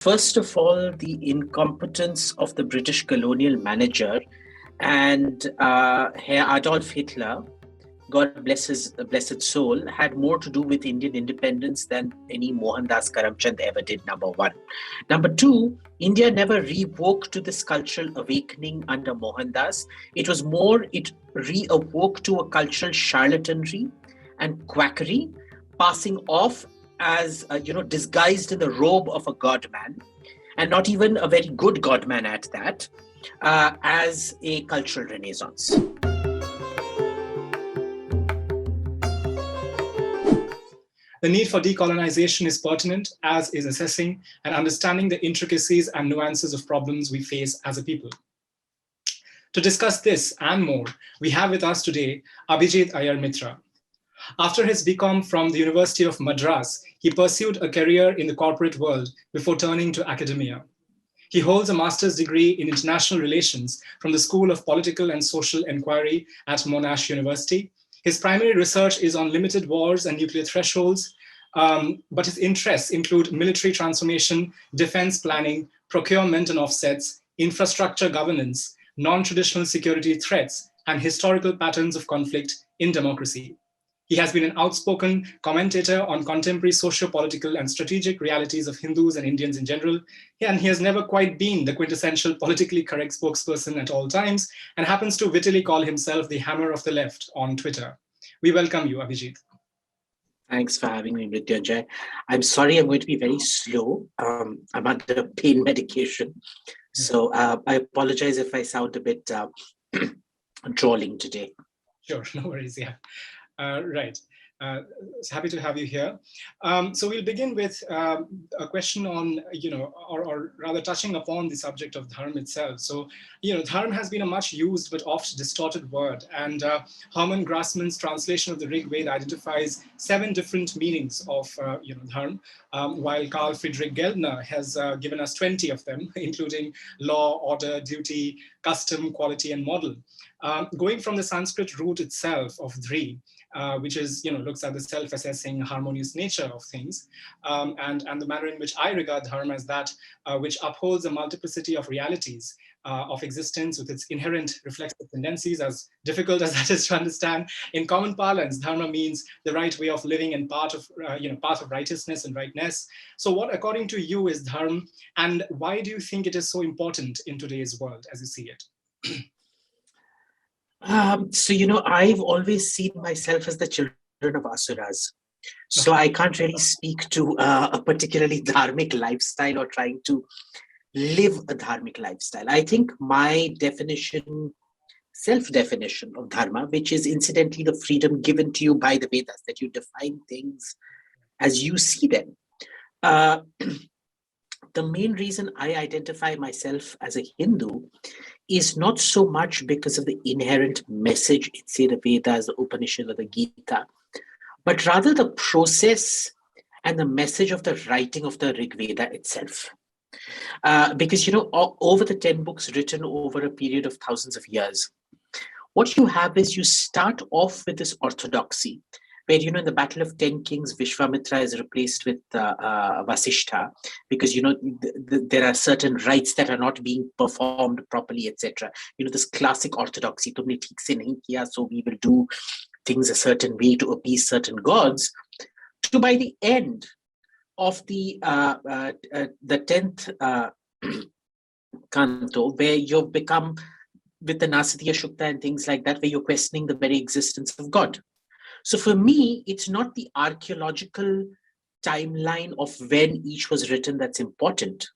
First of all, the incompetence of the British colonial manager and Herr Adolf Hitler, God bless his blessed soul, had more to do with Indian independence than any Mohandas Karamchand ever did, number one. Number two, India never re-woke to this cultural awakening under Mohandas. It was more, it re-awoke to a cultural charlatanry and quackery, passing off as, disguised in the robe of a godman, and not even a very good godman at that, as a cultural renaissance. The need for decolonization is pertinent, as is assessing and understanding the intricacies and nuances of problems we face as a people. To discuss this and more, we have with us today Abhijit Iyer Mitra. After his BCom from the University of Madras, he pursued a career in the corporate world before turning to academia. He holds a master's degree in international relations from the School of Political and Social Inquiry at Monash University. His primary research is on limited wars and nuclear thresholds, but his interests include military transformation, defense planning, procurement and offsets, infrastructure governance, non-traditional security threats, and historical patterns of conflict in democracy. He has been an outspoken commentator on contemporary socio-political and strategic realities of Hindus and Indians in general, and he has never quite been the quintessential politically correct spokesperson at all times, and happens to wittily call himself the hammer of the left on Twitter. We welcome you, Abhijit. Thanks for having me, Mrittunjoy. I'm sorry I'm going to be very slow. I'm under pain medication. So I apologize if I sound a bit drawling today. Sure, no worries, yeah. Right. Happy to have you here. So we'll begin with a question on, or rather touching upon the subject of dharma itself. So, dharma has been a much used but oft distorted word, and Hermann Grassmann's translation of the Rig Veda identifies 7 different meanings of, dharma, while Carl Friedrich Geldner has given us 20 of them, including law, order, duty, custom, quality, and model. Going from the Sanskrit root itself of dhri, which is, looks at the self-assessing, harmonious nature of things, and the manner in which I regard dharma as that which upholds a multiplicity of realities of existence with its inherent reflexive tendencies, as difficult as that is to understand. In common parlance, dharma means the right way of living and path of righteousness and rightness. So what, according to you, is dharma, and why do you think it is so important in today's world as you see it? I've always seen myself as the children of asuras. So I can't really speak to a particularly dharmic lifestyle or trying to live a dharmic lifestyle. I think my self-definition of dharma, which is incidentally the freedom given to you by the Vedas, that you define things as you see them. The main reason I identify myself as a Hindu is not so much because of the inherent message in, say, the Vedas, the Upanishads, or the Gita, but rather the process and the message of the writing of the Rig Veda itself. Because, over the 10 books written over a period of thousands of years, what you have is you start off with this orthodoxy, where, in the Battle of 10 Kings, Vishwamitra is replaced with Vasishtha, because, there are certain rites that are not being performed properly, etc. This classic orthodoxy, tumne theek se nahi kiya, so we will do things a certain way to appease certain gods, to by the end of the 10th canto, where you've become, with the Nasatiya Shukta and things like that, where you're questioning the very existence of God. So for me, it's not the archaeological timeline of when each was written that's important,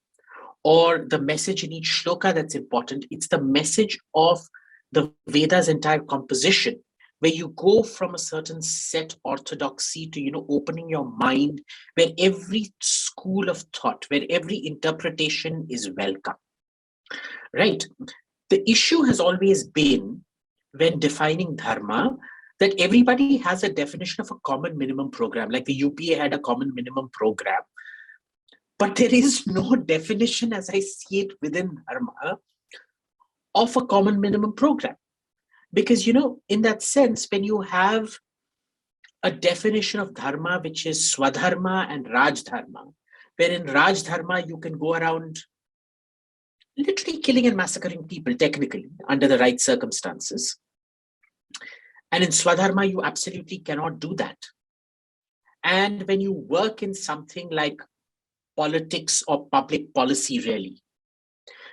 or the message in each shloka that's important. It's the message of the Veda's entire composition, where you go from a certain set orthodoxy to, opening your mind, where every school of thought, where every interpretation is welcome, right? The issue has always been, when defining dharma, that everybody has a definition of a common minimum program, like the UPA had a common minimum program. But there is no definition, as I see it within dharma, of a common minimum program. Because, in that sense, when you have a definition of dharma, which is swadharma and raj dharma, where in Raj Dharma, you can go around literally killing and massacring people, technically, under the right circumstances. And in Swadharma, you absolutely cannot do that. And when you work in something like politics or public policy, really,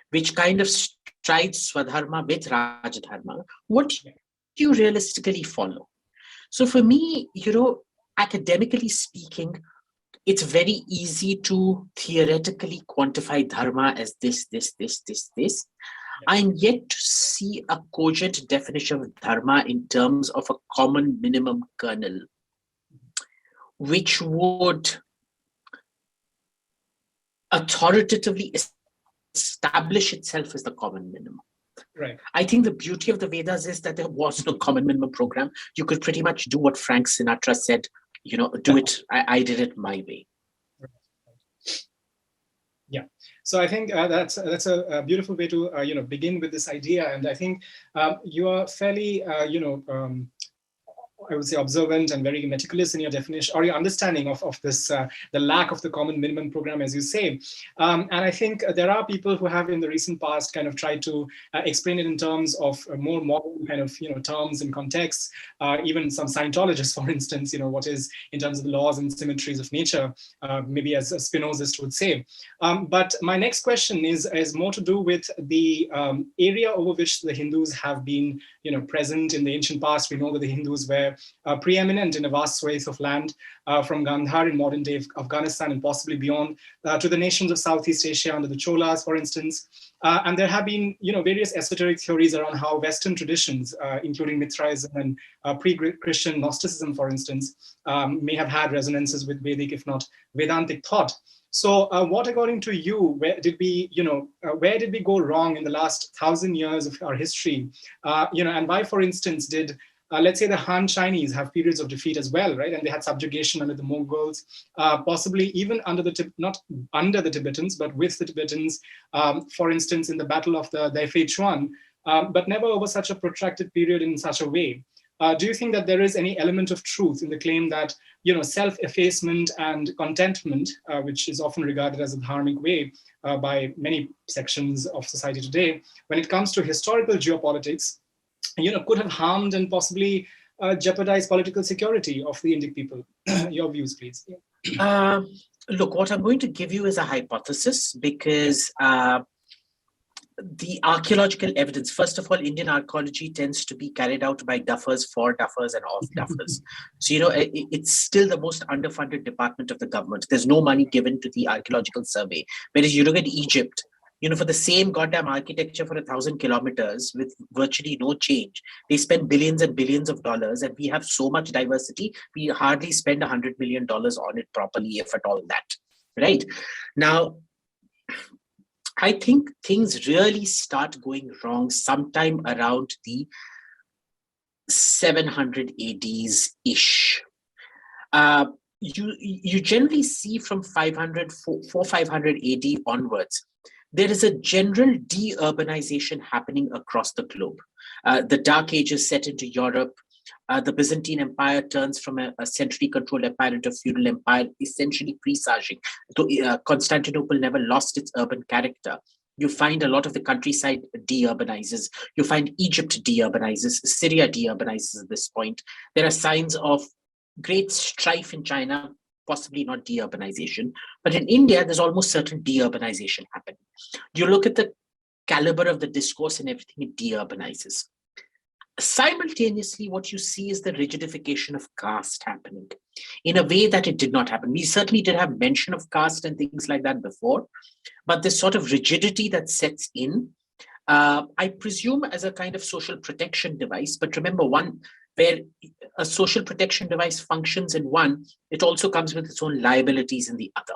which kind of strides Swadharma with Rajadharma, what do you realistically follow? So for me, academically speaking, it's very easy to theoretically quantify dharma as this. I'm yet to see a cogent definition of dharma in terms of a common minimum kernel, which would authoritatively establish itself as the common minimum. Right. I think the beauty of the Vedas is that there was no common minimum program. You could pretty much do what Frank Sinatra said, do it. I did it my way. Yeah. So I think that's a beautiful way to begin with this idea, and I think you are fairly I would say observant and very meticulous in your definition or your understanding of this, the lack of the common minimum program, as you say. And I think there are people who have in the recent past kind of tried to explain it in terms of more modern kind of, terms and contexts, even some Scientologists, for instance, what is in terms of the laws and symmetries of nature, maybe as a Spinozist would say. But my next question is more to do with the area over which the Hindus have been, present in the ancient past. We know that the Hindus were preeminent in a vast swathe of land from Gandhar in modern-day Afghanistan and possibly beyond to the nations of Southeast Asia under the Cholas, for instance. And there have been, various esoteric theories around how Western traditions, including Mithraism and pre-Christian Gnosticism, for instance, may have had resonances with Vedic, if not Vedantic thought. So what, according to you, where did we go wrong in the last 1,000 years of our history? And why, for instance, did let's say the Han Chinese have periods of defeat as well, right? And they had subjugation under the Mongols, possibly even not under the Tibetans, but with the Tibetans, for instance, in the Battle of the Daifei-Chuan, but never over such a protracted period in such a way. Do you think that there is any element of truth in the claim that, self-effacement and contentment, which is often regarded as a dharmic way by many sections of society today, when it comes to historical geopolitics, could have harmed and possibly jeopardized political security of the Indic people? Your views, please. Look, what I'm going to give you is a hypothesis because the archaeological evidence, first of all, Indian archaeology tends to be carried out by duffers, for duffers, and of duffers. So, it's still the most underfunded department of the government. There's no money given to the archaeological survey. Whereas you look at Egypt, for the same goddamn architecture for 1,000 kilometers with virtually no change, they spend billions and billions of dollars, and we have so much diversity, we hardly spend $100 million on it properly, if at all that, right? Now, I think things really start going wrong sometime around the 700 ADs-ish. You generally see from 500 AD onwards, there is a general de-urbanization happening across the globe. The Dark Ages set into Europe. The Byzantine Empire turns from a centrally controlled empire into a feudal empire, essentially presaging. Constantinople never lost its urban character. You find a lot of the countryside de-urbanizes. You find Egypt de-urbanizes. Syria de-urbanizes at this point. There are signs of great strife in China, possibly not de-urbanization, but in India, there's almost certain de-urbanization happening. You look at the caliber of the discourse and everything, it de-urbanizes. Simultaneously, what you see is the rigidification of caste happening in a way that it did not happen. We certainly did have mention of caste and things like that before, but this sort of rigidity that sets in, I presume as a kind of social protection device, but remember where a social protection device functions in one, it also comes with its own liabilities in the other.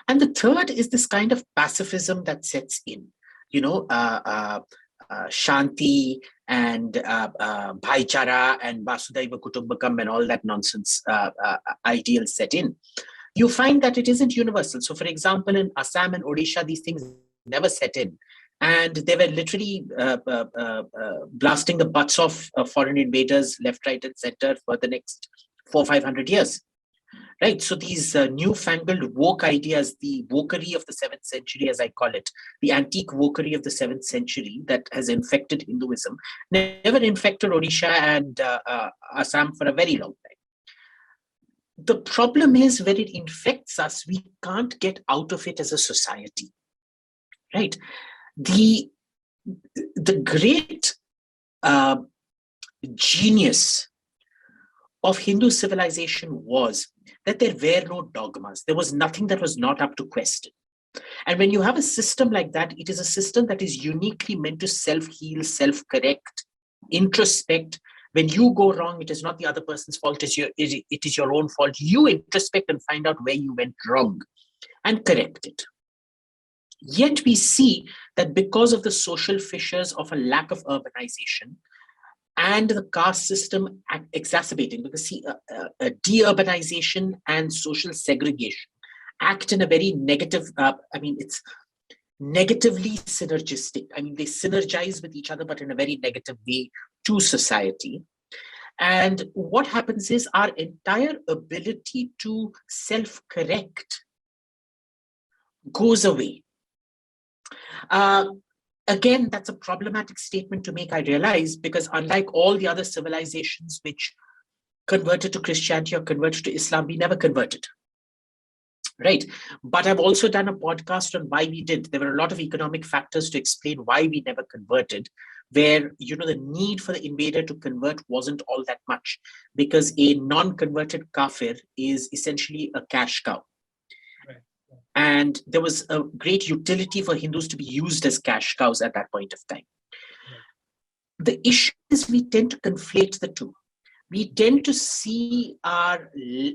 And the third is this kind of pacifism that sets in, Shanti and Bhaichara and Vasudhaiva Kutumbakam and all that nonsense ideals set in. You find that it isn't universal. So for example, in Assam and Odisha, these things never set in. And they were literally blasting the butts of foreign invaders left, right, and center for the next 400-500 years. right? So these newfangled woke ideas, the wokery of the 7th century, as I call it, the antique wokery of the 7th century that has infected Hinduism, never infected Odisha and Assam for a very long time. The problem is when it infects us, we can't get out of it as a society, right? The great genius of Hindu civilization was that there were no dogmas. There was nothing that was not up to question. And when you have a system like that, it is a system that is uniquely meant to self-heal, self-correct, introspect. When you go wrong, it is not the other person's fault, it is your own fault. You introspect and find out where you went wrong and correct it. Yet we see that because of the social fissures of a lack of urbanization and the caste system exacerbating, because see, de-urbanization and social segregation act in a very negative, it's negatively synergistic. I mean, they synergize with each other, but in a very negative way to society. And what happens is our entire ability to self-correct goes away. Again, that's a problematic statement to make, I realize, because unlike all the other civilizations which converted to Christianity or converted to Islam, we never converted. Right. But I've also done a podcast on why we did. There were a lot of economic factors to explain why we never converted, where, the need for the invader to convert wasn't all that much, because a non-converted kafir is essentially a cash cow. Right. And there was a great utility for Hindus to be used as cash cows at that point of time. Right. The issue is we tend to conflate the two. We tend to see our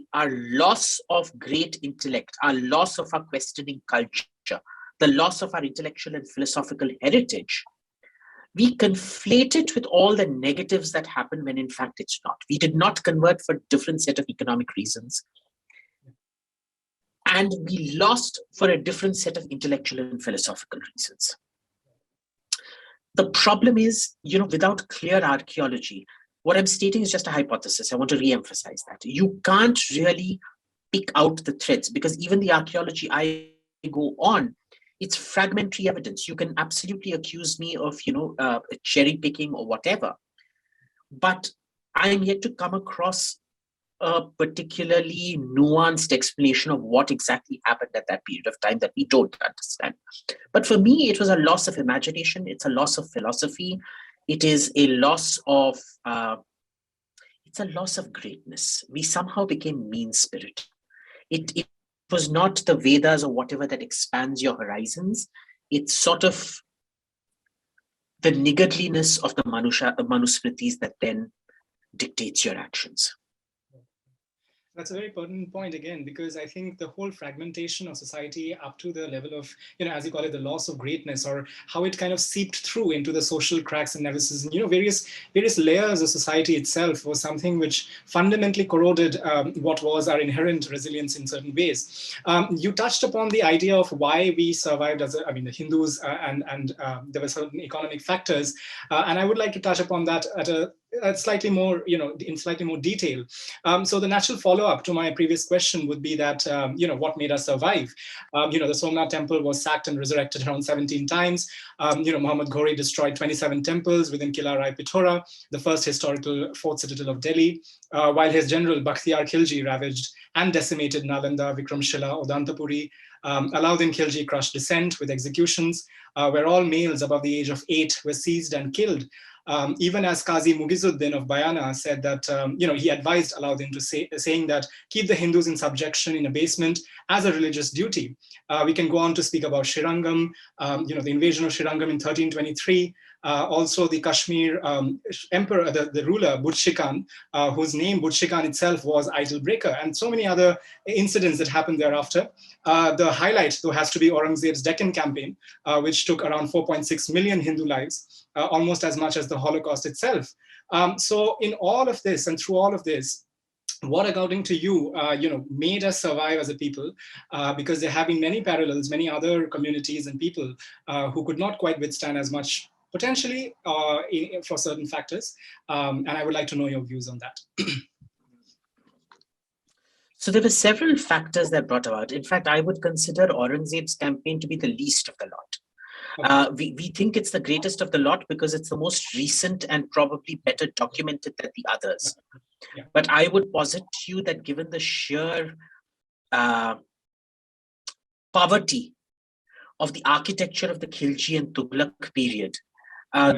loss of great intellect, our loss of our questioning culture, the loss of our intellectual and philosophical heritage. We conflate it with all the negatives that happen when in fact it's not. We did not convert for a different set of economic reasons. And we lost for a different set of intellectual and philosophical reasons. The problem is, without clear archaeology, what I'm stating is just a hypothesis. I want to re-emphasize that. You can't really pick out the threads, because even the archaeology I go on, it's fragmentary evidence. You can absolutely accuse me of, cherry picking or whatever. But I'm yet to come across a particularly nuanced explanation of what exactly happened at that period of time that we don't understand. But for me, it was a loss of imagination. It's a loss of philosophy. It is a loss of greatness. We somehow became mean-spirited. It was not the Vedas or whatever that expands your horizons. It's sort of the niggardliness of the Manusmritis that then dictates your actions. That's a very pertinent point again, because I think the whole fragmentation of society up to the level of, as you call it, the loss of greatness, or how it kind of seeped through into the social cracks and crevices, and, various layers of society itself was something which fundamentally corroded what was our inherent resilience in certain ways. You touched upon the idea of why we survived as the Hindus, and there were certain economic factors, and I would like to touch upon that at slightly more, in slightly more detail. So the natural follow-up to my previous question would be that, what made us survive? The Somnath temple was sacked and resurrected around 17 times. Muhammad Ghori destroyed 27 temples within Kila Rai Pithora, the first historical fourth citadel of Delhi, while his general Bakhtiyar Khilji ravaged and decimated Nalanda, Vikramshila, Odantapuri. Alauddin Khilji crushed dissent with executions, where all males above the age of 8 were seized and killed. Even as Qazi Mugizuddin of Bayana said that, he advised Alauddin to saying that keep the Hindus in subjection, in abasement, as a religious duty. We can go on to speak about Srirangam, the invasion of Srirangam in 1323. Also the Kashmir emperor, the ruler Butshikan, whose name Butshikan itself was idol breaker, and so many other incidents that happened thereafter. The highlight, though, has to be Aurangzeb's Deccan campaign, which took around 4.6 million Hindu lives, almost as much as the Holocaust itself. So in all of this and through all of this, what, according to you, made us survive as a people? Because there have been many parallels, many other communities and people who could not quite withstand as much, potentially, for certain factors. And I would like to know your views on that. So there were several factors that brought about. In fact, I would consider Aurangzeb's campaign to be the least of the lot. We think it's the greatest of the lot because it's the most recent and probably better documented than the others. Yeah. But I would posit to you that given the sheer poverty of the architecture of the Khilji and Tughlaq period,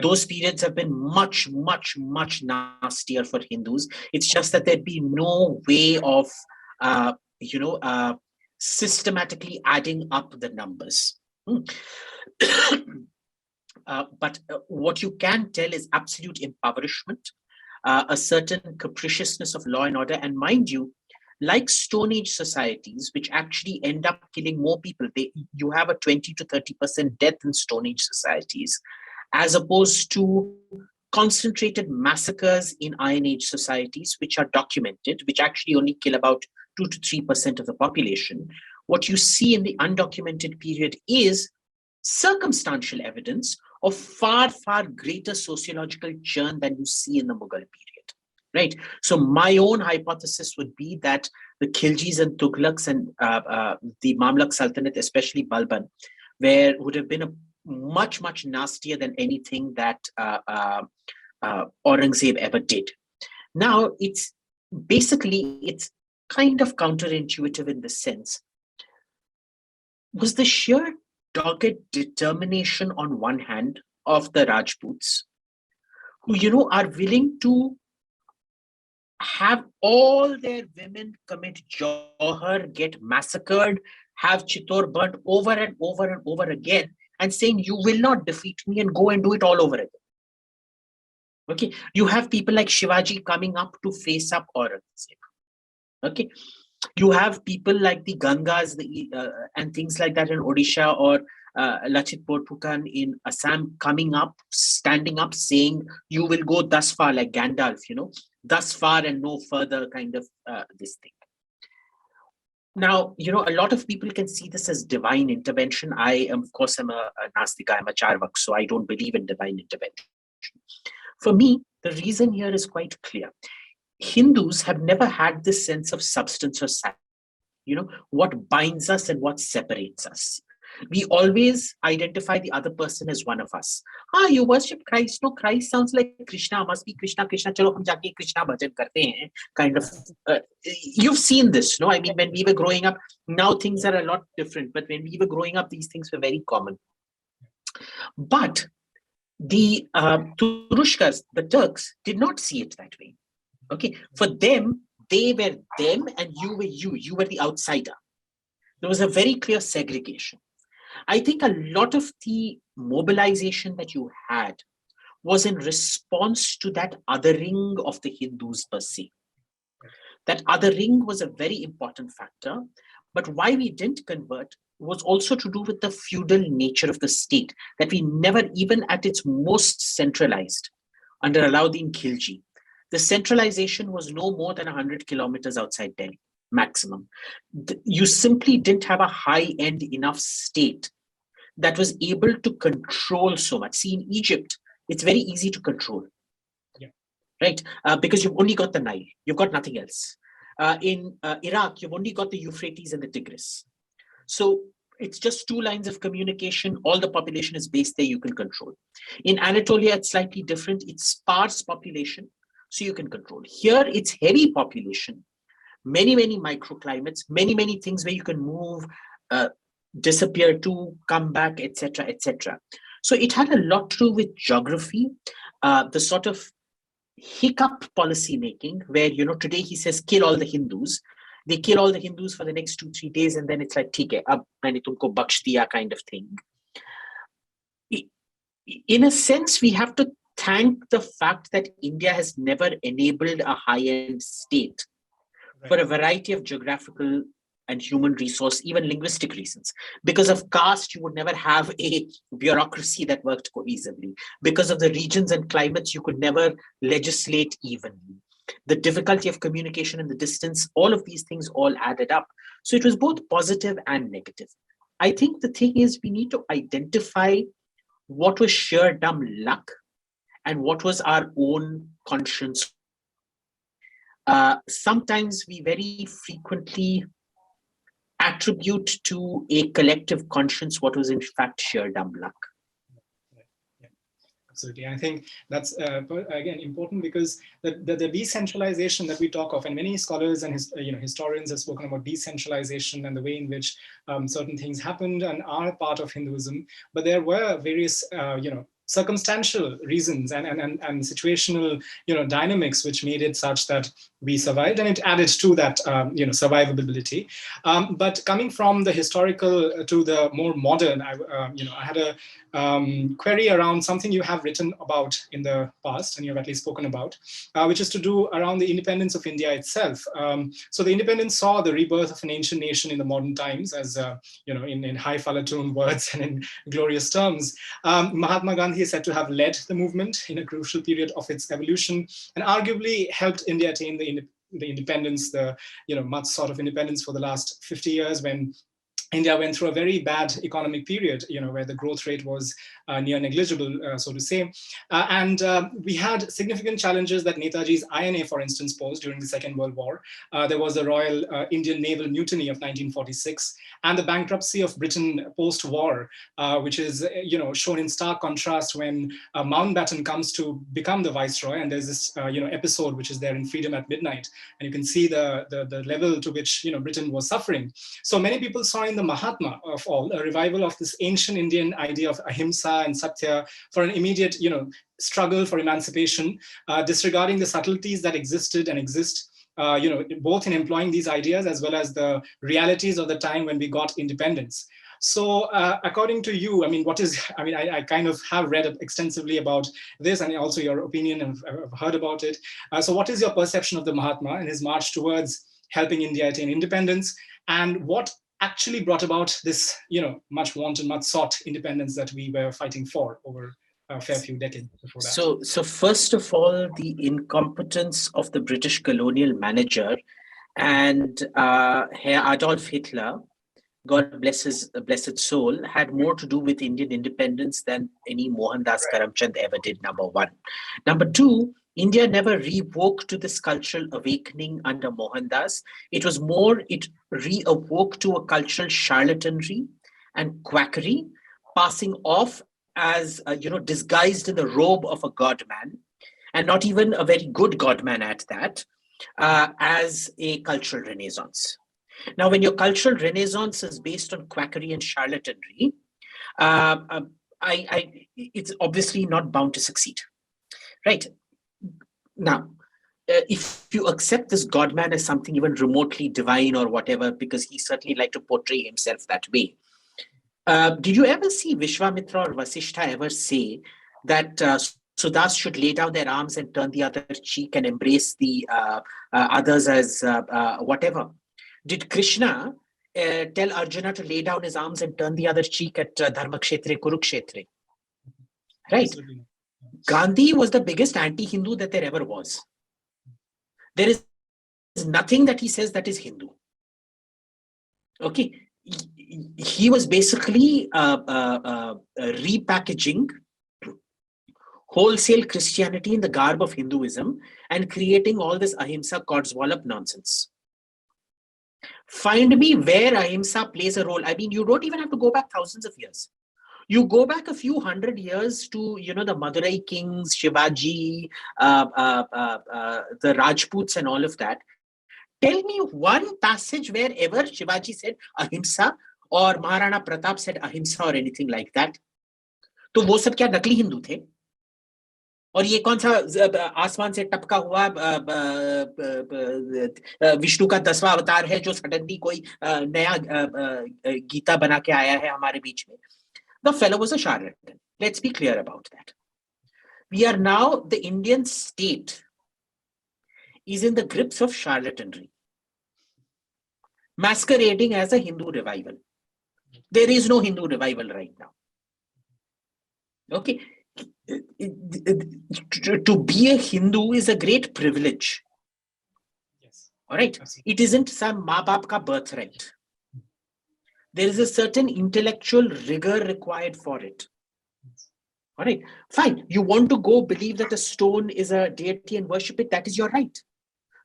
those periods have been much, much, much nastier for Hindus. It's just that there'd be no way of, systematically adding up the numbers. But what you can tell is absolute impoverishment, a certain capriciousness of law and order. And mind you, like Stone Age societies, which actually end up killing more people, you have a 20 to 30% death in Stone Age societies, as opposed to concentrated massacres in Iron Age societies, which are documented, which actually only kill about 2 to 3% of the population. What you see in the undocumented period is circumstantial evidence of far, far greater sociological churn than you see in the Mughal period. Right. So my own hypothesis would be that the Khiljis and Tughlaqs and the Mamluk Sultanate, especially Balban, would have been a much, much nastier than anything that Aurangzeb ever did. Now, it's kind of counterintuitive in the sense. Was the sheer dogged determination on one hand of the Rajputs, who, are willing to have all their women commit Johar, get massacred, have Chittor burnt over and over and over again, and saying, you will not defeat me, and go and do it all over again. Okay, you have people like Shivaji coming up to face up Aurangzeb. Okay, you have people like the Gangas and things like that in Odisha, or Lachit Borphukan in Assam coming up, standing up, saying, you will go thus far, like Gandalf, thus far and no further, kind of this thing. Now, a lot of people can see this as divine intervention. I am, of course, I'm a Nastika, I'm a Charvak, so I don't believe in divine intervention. For me, the reason here is quite clear. Hindus have never had this sense of substance or size, what binds us and what separates us. We always identify the other person as one of us. You worship Christ. No, Christ sounds like Krishna. Must be Krishna. Chalo hum jaake Krishna bhajan karte hain. Kind of. You've seen this, no? I mean, when we were growing up, now things are a lot different. But when we were growing up, these things were very common. But the Turushkas, the Turks, did not see it that way. Okay, for them, they were them and you were you. You were the outsider. There was a very clear segregation. I think a lot of the mobilization that you had was in response to that othering of the Hindus per se. That othering was a very important factor, but why we didn't convert was also to do with the feudal nature of the state, that we never, even at its most centralized, under Alauddin Khilji, the centralization was no more than 100 kilometers outside Delhi, maximum. You simply didn't have a high-end enough state that was able to control so much. See, in Egypt, it's very easy to control, right? Because you've only got the Nile, you've got nothing else. In Iraq, you've only got the Euphrates and the Tigris. So it's just 2 lines of communication. All the population is based there, you can control. In Anatolia, it's slightly different. It's sparse population, so you can control. Here, it's heavy population, many, many microclimates, many, many things where you can move, disappear to, come back, etc., etc. So it had a lot to do with geography, the sort of hiccup policy making, where, today he says, kill all the Hindus. They kill all the Hindus for the next 2-3 days, and then it's like, theek hai, ab maine tumko bakhsh diya, kind of thing. In a sense, we have to thank the fact that India has never enabled a high-end state for a variety of geographical and human resource, even linguistic reasons. Because of caste, you would never have a bureaucracy that worked cohesively. Because of the regions and climates, you could never legislate evenly. The difficulty of communication and the distance, all of these things all added up. So it was both positive and negative. I think the thing is, we need to identify what was sheer dumb luck and what was our own conscience. sometimes we very frequently attribute to a collective conscience what was in fact sheer dumb luck. Absolutely. I think that's, again, important because the decentralization that we talk of, and many scholars and historians have spoken about decentralization and the way in which certain things happened and are part of Hinduism, but there were various, circumstantial reasons and situational, dynamics which made it such that we survived, and it added to that, survivability. But coming from the historical to the more modern, I had a query around something you have written about in the past, and you've at least spoken about, which is to do around the independence of India itself. So the independence saw the rebirth of an ancient nation in the modern times, as in highfalutin words and in glorious terms. Mahatma Gandhi is said to have led the movement in a crucial period of its evolution, and arguably helped India attain the independence, much sort of independence for the last 50 years, when India went through a very bad economic period, where the growth rate was near negligible, so to say. And we had significant challenges that Netaji's INA, for instance, posed during the Second World War. There was the Royal Indian Naval Mutiny of 1946, and the bankruptcy of Britain post-war, which is shown in stark contrast when Mountbatten comes to become the viceroy. And there's this episode which is there in Freedom at Midnight, and you can see the level to which Britain was suffering. So many people saw in the Mahatma of all a revival of this ancient Indian idea of ahimsa and satya for an immediate struggle for emancipation, disregarding the subtleties that existed and exist, both in employing these ideas as well as the realities of the time when we got independence. So according to you, I kind of have read extensively about this, and also your opinion, and I've heard about it. So what is your perception of the Mahatma and his march towards helping India attain independence, and what actually brought about this, much wanted, much sought independence that we were fighting for over a fair few decades before that? So first of all, the incompetence of the British colonial manager and Herr Adolf Hitler, God bless his blessed soul, had more to do with Indian independence than any Mohandas Karamchand ever did, number one. Number two, India never rewoke to this cultural awakening under Mohandas. It was more, it reawoke to a cultural charlatanry and quackery, passing off as, disguised in the robe of a godman, and not even a very good godman at that, as a cultural renaissance. Now, when your cultural renaissance is based on quackery and charlatanry, it's obviously not bound to succeed, right? Now, if you accept this godman as something even remotely divine or whatever, because he certainly liked to portray himself that way, did you ever see Vishwamitra or Vasishtha ever say that Sudas should lay down their arms and turn the other cheek and embrace the others as whatever? Did Krishna tell Arjuna to lay down his arms and turn the other cheek at Dharmakshetre, Kurukshetre? Right? Absolutely. Gandhi was the biggest anti-Hindu that there ever was. There is nothing that he says that is Hindu. Okay. He was basically repackaging wholesale Christianity in the garb of Hinduism and creating all this ahimsa codswallop nonsense. Find me where ahimsa plays a role. I mean, you don't even have to go back thousands of years. You go back a few hundred years to, the Madurai kings, Shivaji, the Rajputs and all of that. Tell me one passage wherever Shivaji said ahimsa or Maharana Pratap said ahimsa or anything like that. तो वो सब क्या नकली हिंदू थे? और ये कौन सा आसमान से टपका हुआ विष्णु का 10वां अवतार है जो सडनली कोई नया गीता बना के आया है हमारे बीच में? The fellow was a charlatan. Let's be clear about that. We are now, the Indian state is in the grips of charlatanry, masquerading as a Hindu revival. There is no Hindu revival right now. Okay. To be a Hindu is a great privilege. Yes. All right. Absolutely. It isn't some maa-baap ka birthright. There is a certain intellectual rigor required for it. All right, fine. You want to go believe that a stone is a deity and worship it, that is your right.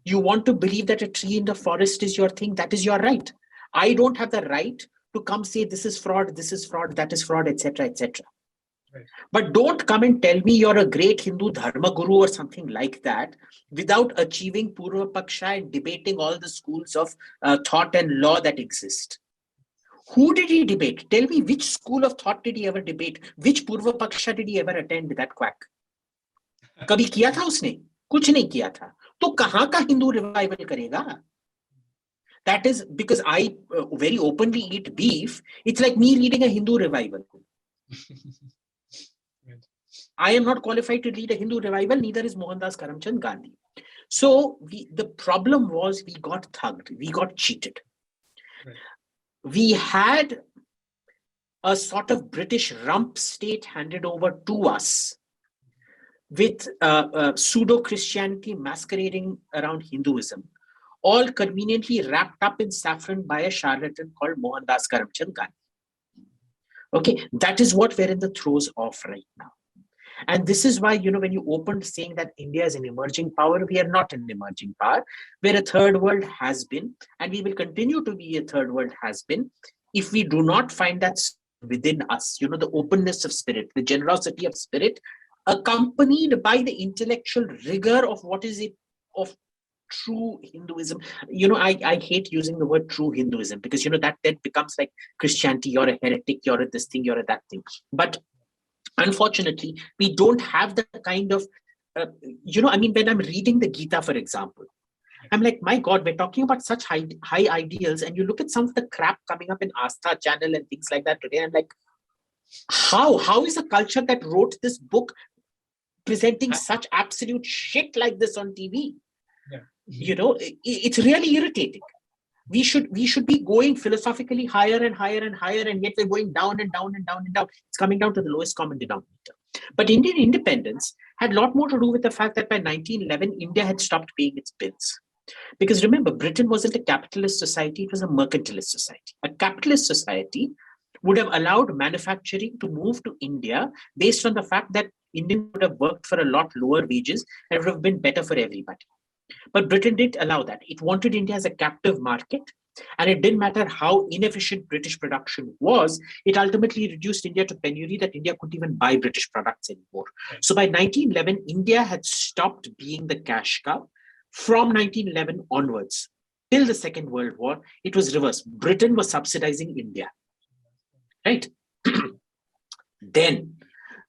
You want to believe that a tree in the forest is your thing, that is your right. I don't have the right to come say this is fraud, that is fraud, etc., etc. Right. But don't come and tell me you're a great Hindu Dharma guru or something like that without achieving Purvapaksha and debating all the schools of thought and law that exist. Who did he debate? Tell me, which school of thought did he ever debate? Which Purvapaksha did he ever attend, that quack? कभी किया था उसने? कुछ नहीं किया था. तो कहाँ का Hindu revival करेगा? That is because I very openly eat beef. It's like me leading a Hindu revival. I am not qualified to lead a Hindu revival, neither is Mohandas Karamchand Gandhi. So the problem was we got thugged, we got cheated. Right. We had a sort of British rump state handed over to us with pseudo-Christianity masquerading around Hinduism, all conveniently wrapped up in saffron by a charlatan called Mohandas Karamchand Gandhi. Okay, that is what we're in the throes of right now. And this is why, when you opened saying that India is an emerging power, we are not an emerging power. We're a third world has been, and we will continue to be a third world has been if we do not find that within us, the openness of spirit, the generosity of spirit, accompanied by the intellectual rigor of what is it of true Hinduism. I hate using the word true Hinduism because, that then becomes like Christianity, you're a heretic, you're a this thing, you're a that thing. But unfortunately, we don't have the kind of, when I'm reading the Gita, for example, I'm like, my God, we're talking about such high ideals. And you look at some of the crap coming up in Astha channel and things like that today. I'm like, how is a culture that wrote this book presenting such absolute shit like this on TV? Yeah. It's really irritating. We should be going philosophically higher and higher and higher, and yet we're going down and down and down and down. It's coming down to the lowest common denominator. But Indian independence had a lot more to do with the fact that by 1911, India had stopped paying its bills. Because remember, Britain wasn't a capitalist society, it was a mercantilist society. A capitalist society would have allowed manufacturing to move to India based on the fact that Indians would have worked for a lot lower wages and it would have been better for everybody. But Britain didn't allow that. It wanted India as a captive market, and it didn't matter how inefficient British production was, it ultimately reduced India to penury that India couldn't even buy British products anymore. Right. So by 1911, India had stopped being the cash cow. From 1911 onwards, till the Second World War, it was reversed. Britain was subsidizing India. Right? Then,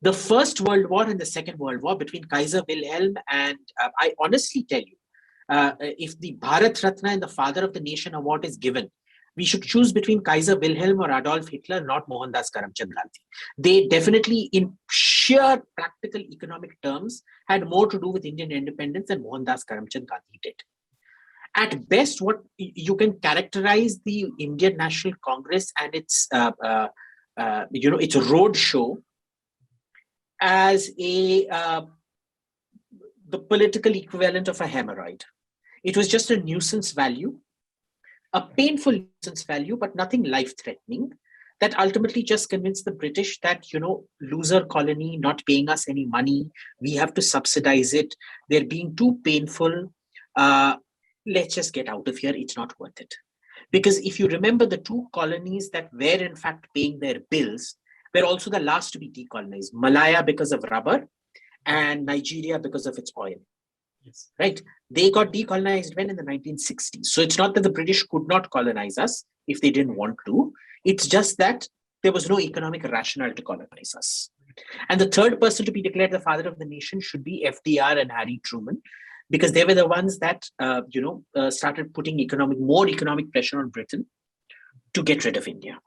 the First World War and the Second World War between Kaiser Wilhelm and, I honestly tell you, if the Bharat Ratna and the Father of the Nation award is given, we should choose between Kaiser Wilhelm or Adolf Hitler, not Mohandas Karamchand Gandhi. They definitely, in sheer practical economic terms, had more to do with Indian independence than Mohandas Karamchand Gandhi did. At best, what you can characterize the Indian National Congress and its, its road show as the political equivalent of a hemorrhoid. It was just a nuisance value, a painful nuisance value, but nothing life-threatening, that ultimately just convinced the British that, loser colony, not paying us any money, we have to subsidize it, they're being too painful, let's just get out of here, it's not worth it. Because if you remember, the two colonies that were in fact paying their bills were also the last to be decolonized. Malaya because of rubber and Nigeria because of its oil. Yes. Right? They got decolonized when in the 1960s. So it's not that the British could not colonize us if they didn't want to. It's just that there was no economic rationale to colonize us. And the third person to be declared the father of the nation should be FDR and Harry Truman, because they were the ones that started putting more economic pressure on Britain to get rid of India.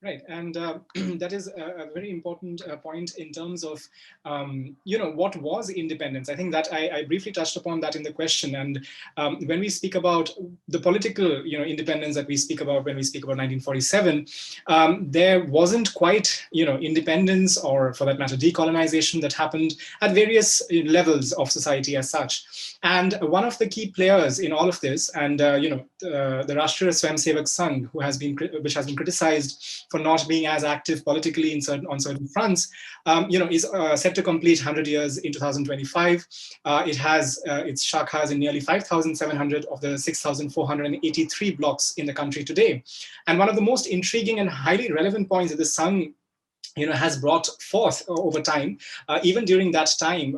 Right, and that is a very important point in terms of, what was independence? I think that I briefly touched upon that in the question. And when we speak about the political, independence that we speak about when we speak about 1947, there wasn't quite, independence, or for that matter, decolonization that happened at various levels of society as such. And one of the key players in all of this, and the Rashtriya Swayamsevak Sangh, which has been criticized for not being as active politically on certain fronts, is set to complete 100 years in 2025. It has its shakhas in nearly 5,700 of the 6,483 blocks in the country today. And one of the most intriguing and highly relevant points that the Sangh has brought forth over time, even during that time,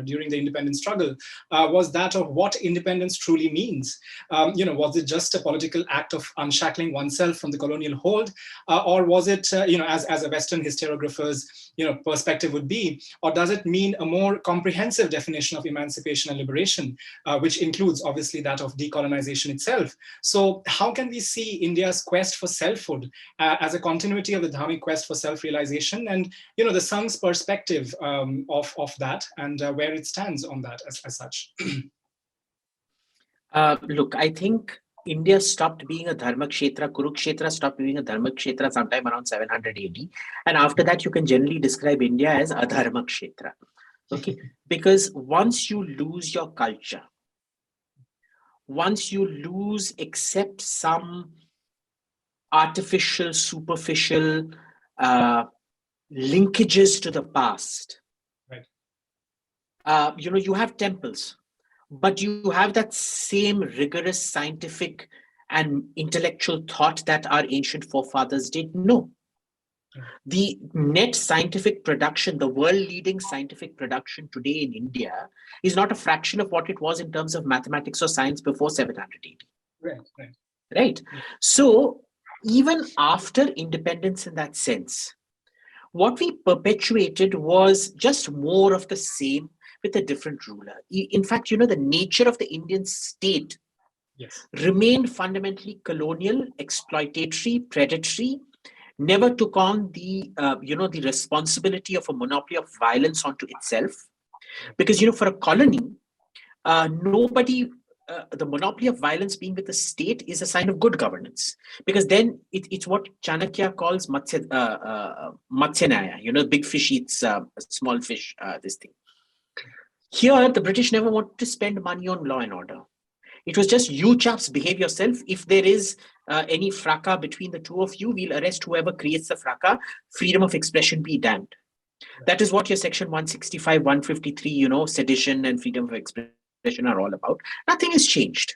during the independence struggle, was that of what independence truly means. Was it just a political act of unshackling oneself from the colonial hold, or was it, as a Western historiographer's perspective would be, or does it mean a more comprehensive definition of emancipation and liberation, which includes obviously that of decolonization itself? So how can we see India's quest for selfhood as a continuity of the Dharmic quest for self-realization, and the Sangh's perspective of that, and where it stands on that as such? Look, I think India stopped being a Dharma Kshetra. Kurukshetra stopped being a Dharma Kshetra sometime around 700 AD. And after that, you can generally describe India as a Dharma Kshetra. Okay? Because once you lose your culture, once you lose, except some artificial, superficial linkages to the past, right? You have temples, but you have that same rigorous scientific and intellectual thought that our ancient forefathers did. No. The net scientific production, the world-leading scientific production today in India is not a fraction of what it was in terms of mathematics or science before 700 AD. Right. So even after independence in that sense, what we perpetuated was just more of the same with a different ruler. In fact, the nature of the Indian state remained fundamentally colonial, exploitatory, predatory, never took on the responsibility of a monopoly of violence onto itself. Because, for a colony, the monopoly of violence being with the state is a sign of good governance, because then it's what Chanakya calls Matsyanaya, big fish eats small fish, this thing. Here, the British never wanted to spend money on law and order. It was just, you chaps behave yourself. If there is any fracas between the two of you, we'll arrest whoever creates the fracas. Freedom of expression be damned. That is what your section 165, 153, sedition and freedom of expression are all about. Nothing has changed.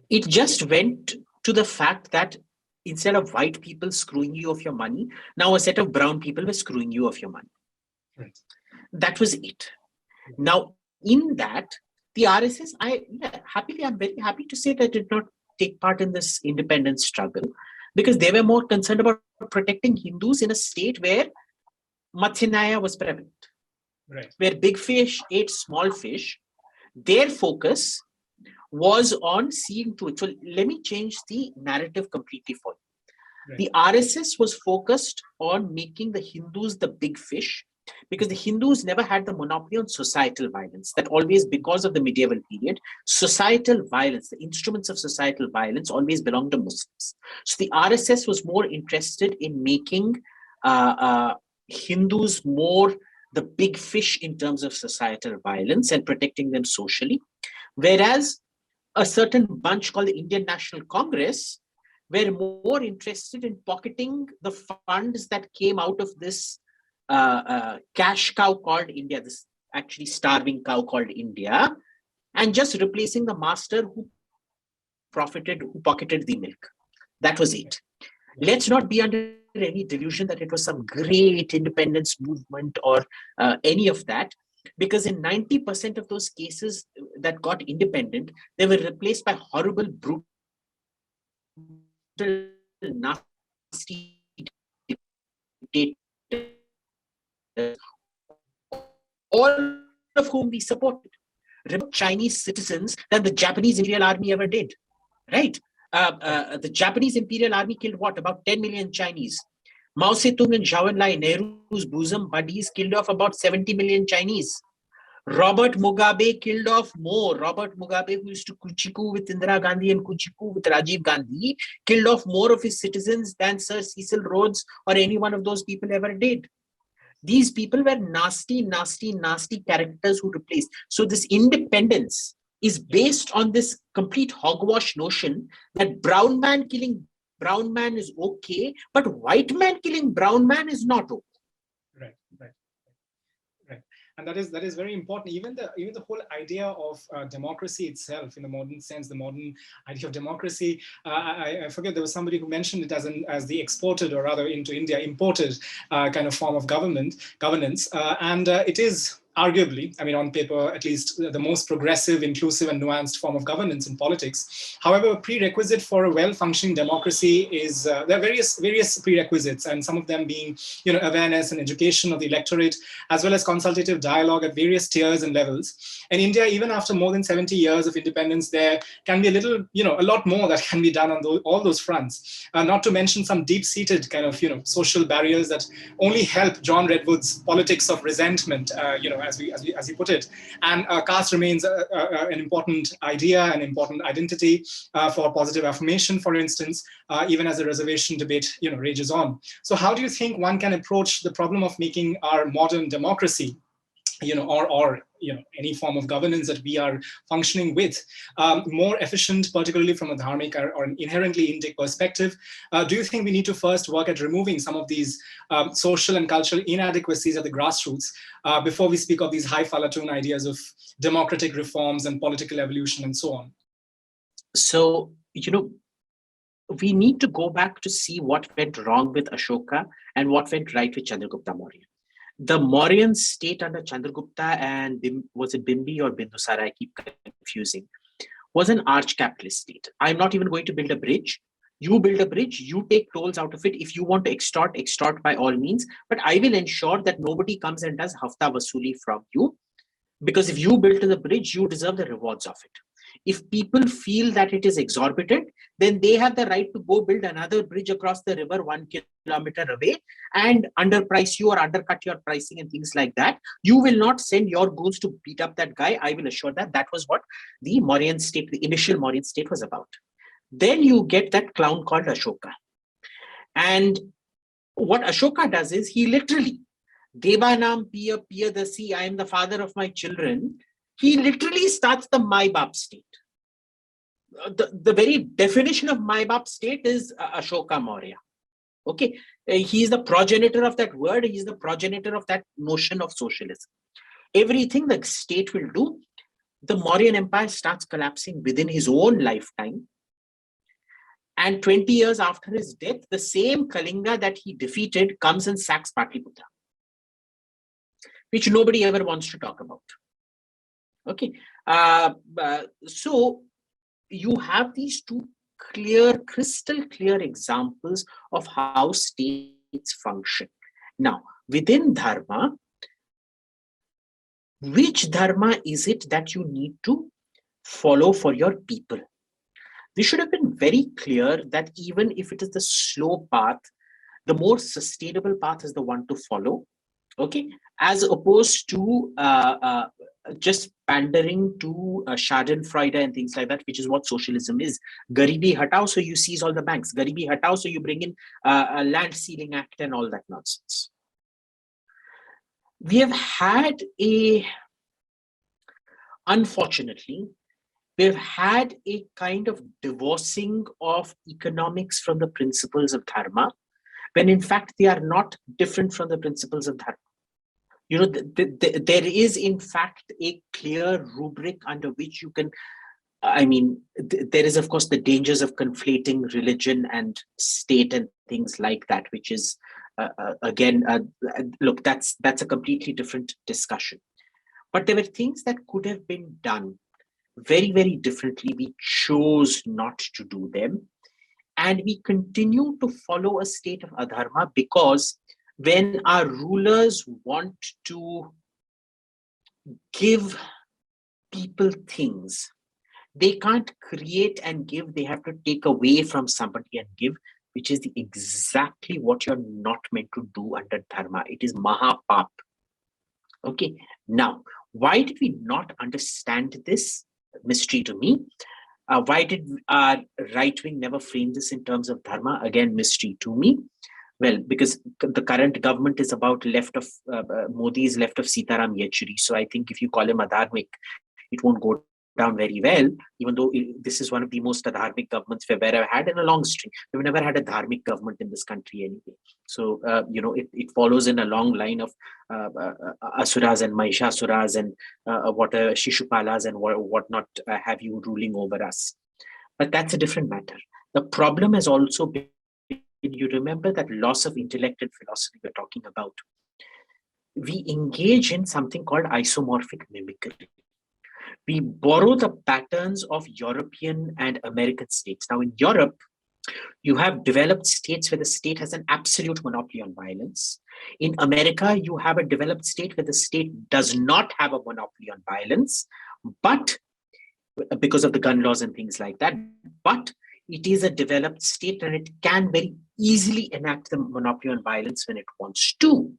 It just went to the fact that instead of white people screwing you of your money, now a set of brown people were screwing you of your money. Right. That was it. Now, in that, the RSS, I'm very happy to say that did not take part in this independence struggle, because they were more concerned about protecting Hindus in a state where Matsyanaya was prevalent, right, where big fish ate small fish. Their focus was on seeing to it. So let me change the narrative completely for you. Right. The RSS was focused on making the Hindus the big fish, because the Hindus never had the monopoly on societal violence. That always, because of the medieval period, societal violence, the instruments of societal violence always belonged to Muslims. So the RSS was more interested in making Hindus more the big fish in terms of societal violence and protecting them socially. Whereas a certain bunch called the Indian National Congress were more interested in pocketing the funds that came out of this cash cow called India, this actually starving cow called India, and just replacing the master who pocketed the milk. That was it. Let's not be under any delusion that it was some great independence movement or any of that, because in 90% of those cases that got independent, they were replaced by horrible, brutal, nasty dictators, all of whom we supported. Chinese citizens than the Japanese Imperial Army ever did, right? The Japanese Imperial Army killed what? About 10 million Chinese. Mao Zedong and Zhou Enlai, Nehru's bosom buddies, killed off about 70 million Chinese. Robert Mugabe killed off more. Robert Mugabe, who used to kuchiku with Indira Gandhi and kuchiku with Rajiv Gandhi, killed off more of his citizens than Sir Cecil Rhodes or any one of those people ever did. These people were nasty, nasty, nasty characters who replaced. So this independence is based on this complete hogwash notion that brown man killing brown man is okay, but white man killing brown man is not okay. Right, right. And that is very important. Even the whole idea of democracy itself, in the modern sense, the modern idea of democracy. I forget, there was somebody who mentioned it as the exported, or rather into India imported kind of form of governance, and it is arguably, I mean, on paper, at least, the most progressive, inclusive, and nuanced form of governance in politics. However, a prerequisite for a well-functioning democracy is there are various prerequisites, and some of them being, awareness and education of the electorate, as well as consultative dialogue at various tiers and levels. In India, even after more than 70 years of independence, there can be a lot more that can be done on all those fronts. Not to mention some deep-seated kind of, social barriers that only help John Redwood's politics of resentment, as he put it. And caste remains an important idea, an important identity for positive affirmation, for instance, even as the reservation debate, rages on. So how do you think one can approach the problem of making our modern democracy, or any form of governance that we are functioning with, more efficient, particularly from a dharmic or an inherently Indic perspective? Do you think we need to first work at removing some of these social and cultural inadequacies at the grassroots before we speak of these highfalutin ideas of democratic reforms and political evolution and so on? So, we need to go back to see what went wrong with Ashoka and what went right with Chandragupta Maurya. The Mauryan state under Chandragupta and was it Bimbi or Bindusara, I keep confusing, was an arch-capitalist state. I'm not even going to build a bridge. You build a bridge, you take tolls out of it. If you want to extort by all means. But I will ensure that nobody comes and does hafta vasuli from you. Because if you built the bridge, you deserve the rewards of it. If people feel that it is exorbitant, then they have the right to go build another bridge across the river 1 kilometer away and underprice you or undercut your pricing and things like that. You will not send your goons to beat up that guy. I will assure that. That was what the Mauryan state, the initial Mauryan state, was about. Then you get that clown called Ashoka. And what Ashoka does is he literally, Devanam Piya Piyadasi, I am the father of my children. He literally starts the My Bap state. The very definition of My Bap state is Ashoka Maurya. Okay, he is the progenitor of that word. He is the progenitor of that notion of socialism. Everything the state will do, the Mauryan Empire starts collapsing within his own lifetime. And 20 years after his death, the same Kalinga that he defeated comes and sacks Patliputra, which nobody ever wants to talk about. Okay, so you have these two crystal clear examples of how states function. Now, within Dharma, which Dharma is it that you need to follow for your people? We should have been very clear that even if it is the slow path, the more sustainable path is the one to follow. Okay, as opposed to just pandering to Schadenfreude and things like that, which is what socialism is. Garibi hatao, so you seize all the banks. Garibi hatao, so you bring in a land sealing act and all that nonsense. We have had unfortunately, we've had a kind of divorcing of economics from the principles of dharma, when in fact they are not different from the principles of dharma. There is in fact a clear rubric under which you can, there is of course the dangers of conflating religion and state and things like that, which is look, that's a completely different discussion. But there were things that could have been done very, very differently. We chose not to do them. And we continue to follow a state of adharma because when our rulers want to give people things, they can't create and give, they have to take away from somebody and give, which is exactly what you're not meant to do under dharma. It is mahapap. Okay, now, why did we not understand this? Mystery to me. Why did our right wing never frame this in terms of dharma? Again, mystery to me. Well, because the current government is about left of Modi is left of Sitaram Yechuri. So I think if you call him adharmic, it won't go down very well, even though this is one of the most dharmic governments we've ever had in a long string. We've never had a dharmic government in this country anyway. So, it follows in a long line of asuras and mahishasuras and shishupalas and whatnot have you ruling over us. But that's a different matter. The problem has also been, you remember that loss of intellect and philosophy we're talking about. We engage in something called isomorphic mimicry. We borrow the patterns of European and American states. Now, in Europe, you have developed states where the state has an absolute monopoly on violence. In America, you have a developed state where the state does not have a monopoly on violence, but because of the gun laws and things like that, but it is a developed state and it can very easily enact the monopoly on violence when it wants to.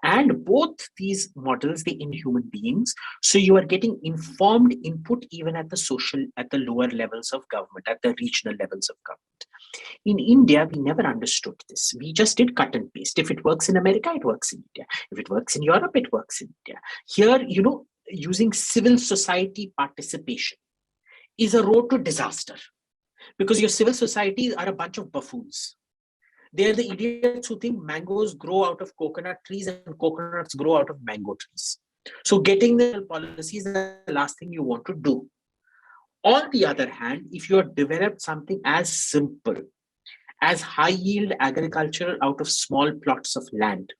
And both these models, they end human beings. So you are getting informed input even at the lower levels of government, at the regional levels of government. In India, we never understood this. We just did cut and paste. If it works in America, it works in India. If it works in Europe, it works in India. Here, using civil society participation is a road to disaster, because your civil societies are a bunch of buffoons. They're the idiots who think mangoes grow out of coconut trees and coconuts grow out of mango trees. So getting the policy is the last thing you want to do. On the other hand, if you have developed something as simple as high yield agriculture out of small plots of land,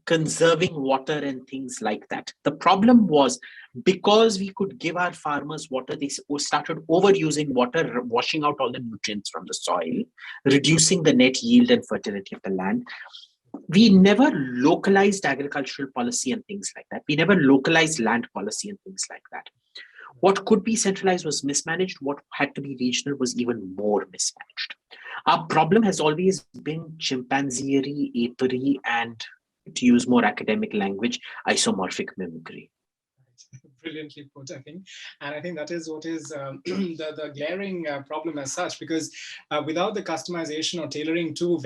conserving water and things like that. The problem was, because we could give our farmers water, they started overusing water, washing out all the nutrients from the soil, reducing the net yield and fertility of the land. We never localized agricultural policy and things like that. We never localized land policy and things like that. What could be centralized was mismanaged. What had to be regional was even more mismanaged. Our problem has always been chimpanzeery, apery, and, to use more academic language, isomorphic mimicry. Brilliantly put, I think. And I think that is what is the glaring problem as such, because without the customization or tailoring to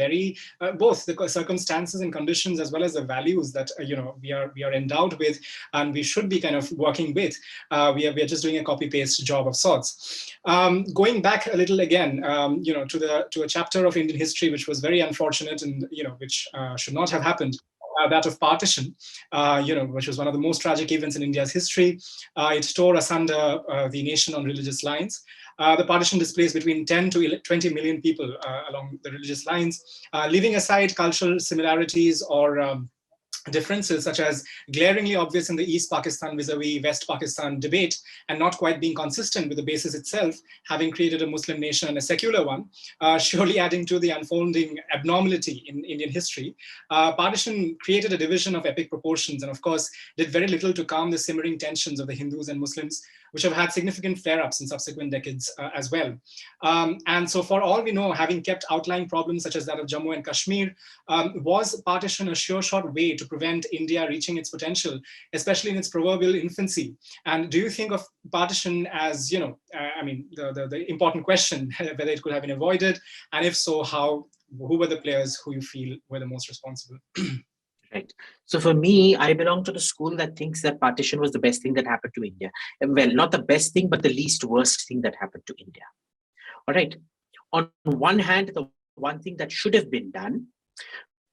both the circumstances and conditions as well as the values that we are endowed with and we should be kind of working with, we are just doing a copy-paste job of sorts. Going back a little again, to a chapter of Indian history which was very unfortunate and which should not have happened. That of partition, which was one of the most tragic events in India's history. It tore asunder the nation on religious lines. The partition displaced between 10 to 20 million people along the religious lines, leaving aside cultural similarities or differences such as glaringly obvious in the East Pakistan vis-a-vis West Pakistan debate, and not quite being consistent with the basis itself, having created a Muslim nation and a secular one, surely adding to the unfolding abnormality in Indian history. Partition created a division of epic proportions and of course did very little to calm the simmering tensions of the Hindus and Muslims, which have had significant flare-ups in subsequent decades as well. And so for all we know, having kept outlying problems such as that of Jammu and Kashmir, was partition a sure-shot way to prevent India reaching its potential, especially in its proverbial infancy? And do you think of partition as, the important question, whether it could have been avoided, and if so, how? Who were the players who you feel were the most responsible? Right. So for me, I belong to the school that thinks that partition was the best thing that happened to India. Well, not the best thing, but the least worst thing that happened to India. All right. On one hand, the one thing that should have been done,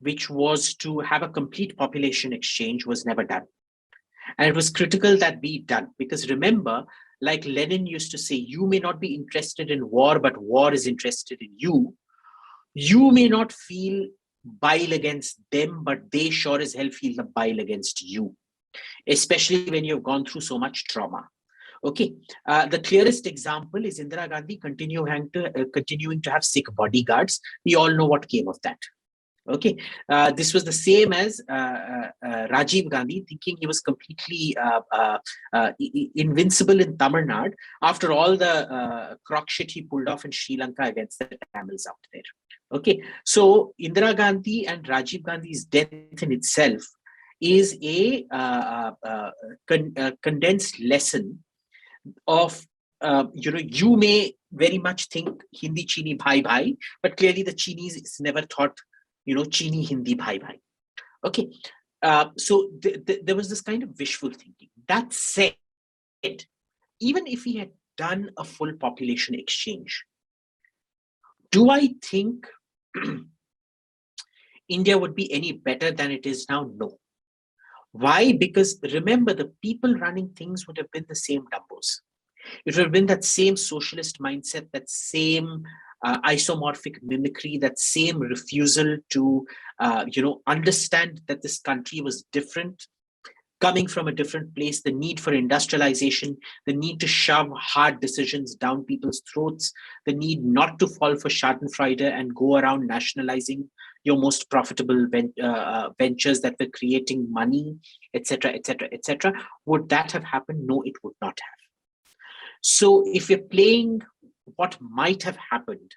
which was to have a complete population exchange, was never done. And it was critical that be done, because remember, like Lenin used to say, you may not be interested in war, but war is interested in you. You may not feel bile against them, but they sure as hell feel the bile against you, especially when you've gone through so much trauma. Okay, the clearest example is Indira Gandhi continuing to have Sikh bodyguards. We all know what came of that. Okay, this was the same as Rajiv Gandhi thinking he was completely invincible in Tamil Nadu after all the crock shit he pulled off in Sri Lanka against the Tamils out there. Okay, so Indira Gandhi and Rajiv Gandhi's death in itself is a condensed lesson of, you may very much think Hindi Chini bhai bhai, but clearly the Chinese never thought, Chini Hindi bhai bhai. Okay, There was this kind of wishful thinking. That said, even if we had done a full population exchange, do I think India would be any better than it is now? No. Why? Because remember, the people running things would have been the same dumbos. It would have been that same socialist mindset, that same isomorphic mimicry, that same refusal to, understand that this country was different, coming from a different place, the need for industrialization, the need to shove hard decisions down people's throats, the need not to fall for Schadenfreude and go around nationalizing your most profitable ventures that were creating money, etc., etc., etc. Would that have happened? No, it would not have. So if you're playing what might have happened,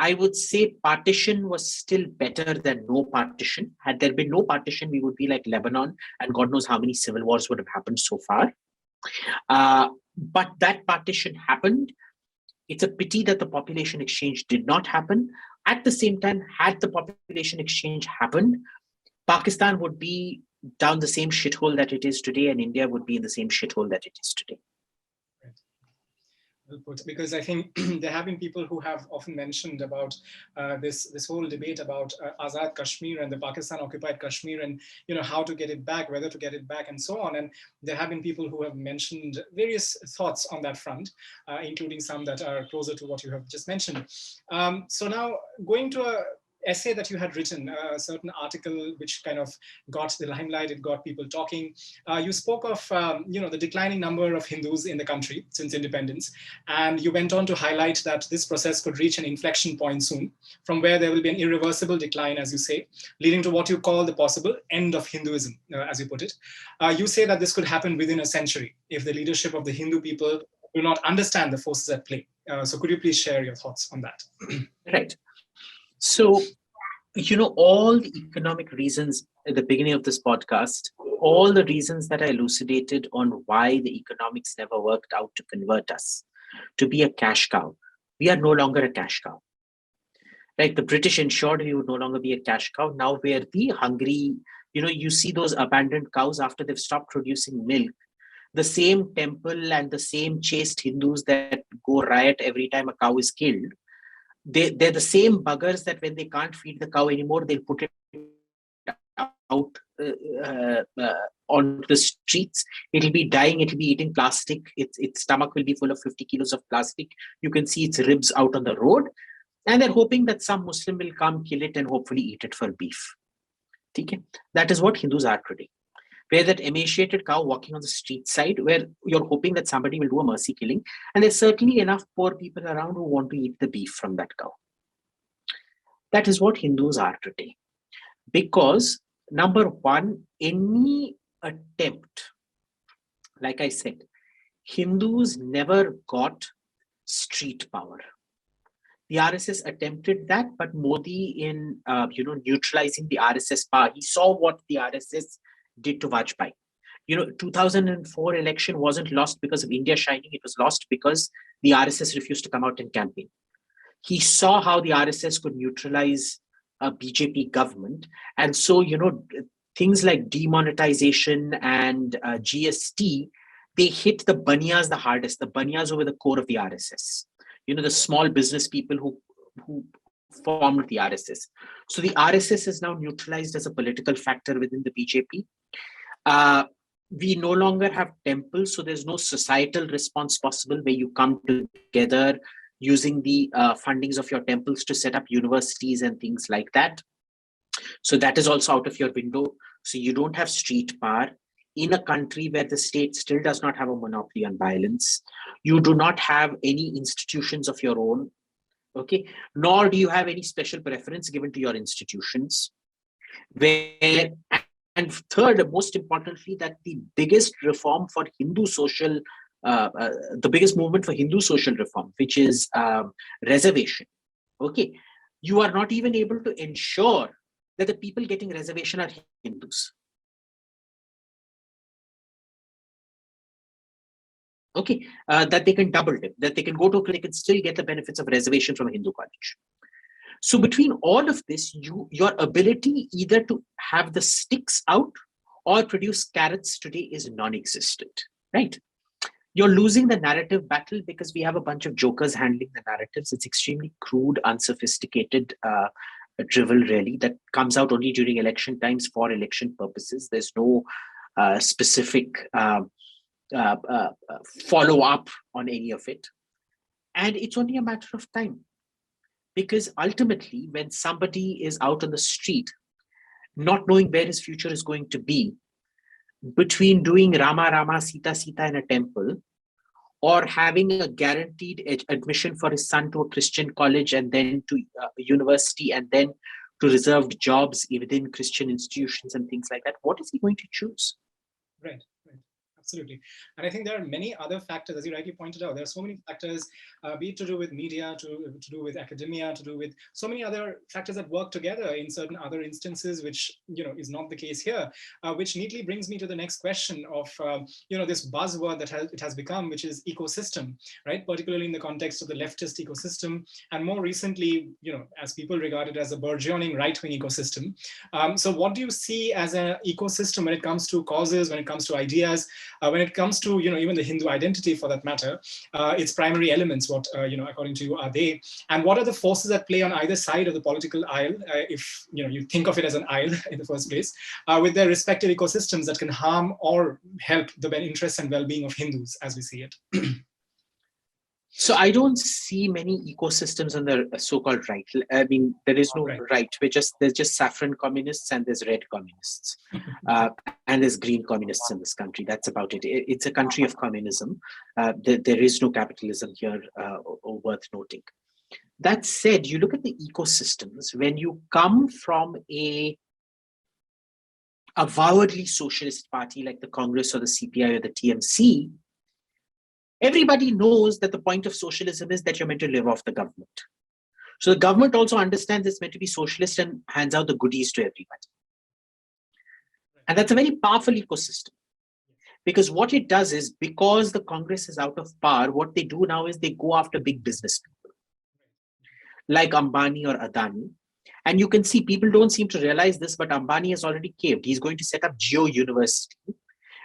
I would say partition was still better than no partition. Had there been no partition, we would be like Lebanon, and God knows how many civil wars would have happened so far. But that partition happened. It's a pity that the population exchange did not happen. At the same time, had the population exchange happened, Pakistan would be down the same shithole that it is today, and India would be in the same shithole that it is today. Well put, because I think there have been people who have often mentioned about this whole debate about Azad Kashmir and the Pakistan occupied Kashmir, and how to get it back, whether to get it back, and so on. And there have been people who have mentioned various thoughts on that front, including some that are closer to what you have just mentioned. So now going to a essay that you had written, a certain article which kind of got the limelight, it got people talking. You spoke of the declining number of Hindus in the country since independence, and you went on to highlight that this process could reach an inflection point soon, from where there will be an irreversible decline, as you say, leading to what you call the possible end of Hinduism, as you put it. You say that this could happen within a century if the leadership of the Hindu people do not understand the forces at play. So could you please share your thoughts on that? Right. So, all the economic reasons at the beginning of this podcast, all the reasons that I elucidated on why the economics never worked out to convert us to be a cash cow, we are no longer a cash cow. Right? The British ensured we would no longer be a cash cow. Now we're the hungry, you see those abandoned cows after they've stopped producing milk. The same temple and the same chaste Hindus that go riot every time a cow is killed, they're the same buggers that when they can't feed the cow anymore, they'll put it out on the streets. It'll be dying, it'll be eating plastic, its stomach will be full of 50 kilos of plastic. You can see its ribs out on the road, and they're hoping that some Muslim will come, kill it, and hopefully eat it for beef. Okay? That is what Hindus are today. Where that emaciated cow walking on the street side, where you're hoping that somebody will do a mercy killing, and there's certainly enough poor people around who want to eat the beef from that cow. That is what Hindus are today. Because, number one, any attempt, like I said, Hindus never got street power. The RSS attempted that, but Modi, in neutralizing the RSS power, he saw what the RSS did to Vajpayee. 2004 election wasn't lost because of India shining. It was lost because the RSS refused to come out and campaign. He saw how the RSS could neutralize a BJP government. And so, things like demonetization and GST, they hit the banyas the hardest, the banyas over the core of the RSS. The small business people who formed the RSS. So the RSS is now neutralized as a political factor within the BJP. We no longer have temples, so there's no societal response possible where you come together using the fundings of your temples to set up universities and things like that. So that is also out of your window. So you don't have street power. In a country where the state still does not have a monopoly on violence, you do not have any institutions of your own, okay? Nor do you have any special preference given to your institutions. And third, most importantly, that the biggest reform for Hindu social, the biggest movement for Hindu social reform, which is reservation, okay? You are not even able to ensure that the people getting reservation are Hindus. Okay, that they can double dip, that they can go to a clinic and still get the benefits of reservation from a Hindu college. So between all of this, your ability either to have the sticks out or produce carrots today is non-existent, right? You're losing the narrative battle because we have a bunch of jokers handling the narratives. It's extremely crude, unsophisticated drivel, really, that comes out only during election times for election purposes. There's no specific follow-up on any of it. And it's only a matter of time. Because ultimately, when somebody is out on the street, not knowing where his future is going to be, between doing Rama Rama, Sita Sita in a temple, or having a guaranteed admission for his son to a Christian college and then to university and then to reserved jobs within Christian institutions and things like that, what is he going to choose? Right. Absolutely. And I think there are many other factors, as you rightly pointed out. There are so many factors, be it to do with media, to do with academia, to do with so many other factors that work together in certain other instances, which is not the case here, which neatly brings me to the next question of this buzzword that it has become, which is ecosystem, right? Particularly in the context of the leftist ecosystem, and more recently, as people regard it as a burgeoning right-wing ecosystem. So what do you see as an ecosystem when it comes to causes, when it comes to ideas? When it comes to even the Hindu identity, for that matter, its primary elements, what according to you are they, and what are the forces at play on either side of the political aisle, if you think of it as an aisle in the first place, with their respective ecosystems that can harm or help the interests and well-being of Hindus as we see it. So I don't see many ecosystems on the so-called right. I mean, there is no right. There's just saffron communists and there's red communists, and there's green communists in this country. That's about it. It's a country of communism. There is no capitalism here, worth noting. That said, you look at the ecosystems. When you come from a avowedly socialist party like the Congress or the CPI or the TMC, everybody knows that the point of socialism is that you're meant to live off the government. So the government also understands it's meant to be socialist and hands out the goodies to everybody. And that's a very powerful ecosystem. Because what it does is, because the Congress is out of power, what they do now is they go after big business people like Ambani or Adani. And you can see people don't seem to realize this, but Ambani has already caved. He's going to set up Geo University,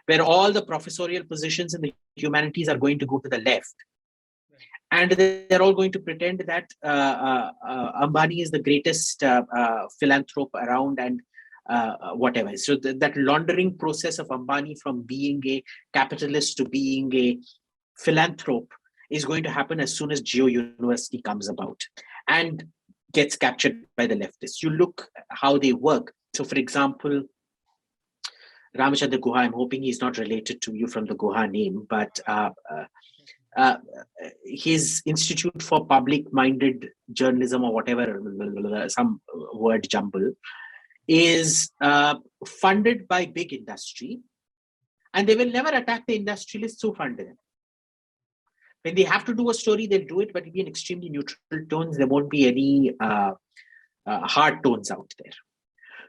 where all the professorial positions in the humanities are going to go to the left. And they're all going to pretend that Ambani is the greatest philanthrope around and whatever. So that laundering process of Ambani from being a capitalist to being a philanthrope is going to happen as soon as Geo University comes about and gets captured by the leftists. You look how they work. So for example, Ramachandra Guha, I'm hoping he's not related to you from the Guha name, but his Institute for Public-Minded Journalism or whatever, some word jumble, is funded by big industry, and they will never attack the industrialists who funded them. When they have to do a story, they'll do it, but it'll be in extremely neutral tones. There won't be any hard tones out there.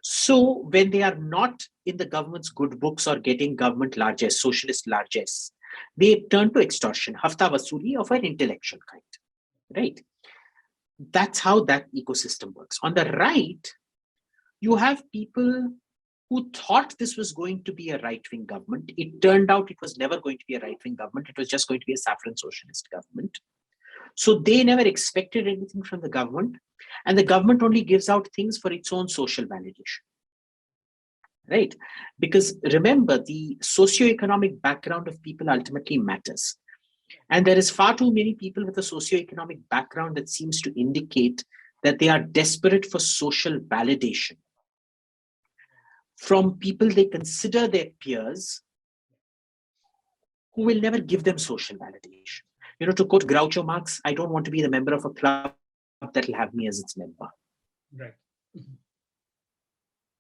So when they are not in the government's good books or getting government largesse, socialist largesse, they turn to extortion, hafta vasuli of an intellectual kind, right? That's how that ecosystem works. On the right, you have people who thought this was going to be a right-wing government. It turned out it was never going to be a right-wing government. It was just going to be a saffron socialist government. So they never expected anything from the government. And the government only gives out things for its own social validation. Right? Because remember, the socioeconomic background of people ultimately matters. And there is far too many people with a socioeconomic background that seems to indicate that they are desperate for social validation from people they consider their peers who will never give them social validation. To quote Groucho Marx, I don't want to be the member of a club that will have me as its member. Right.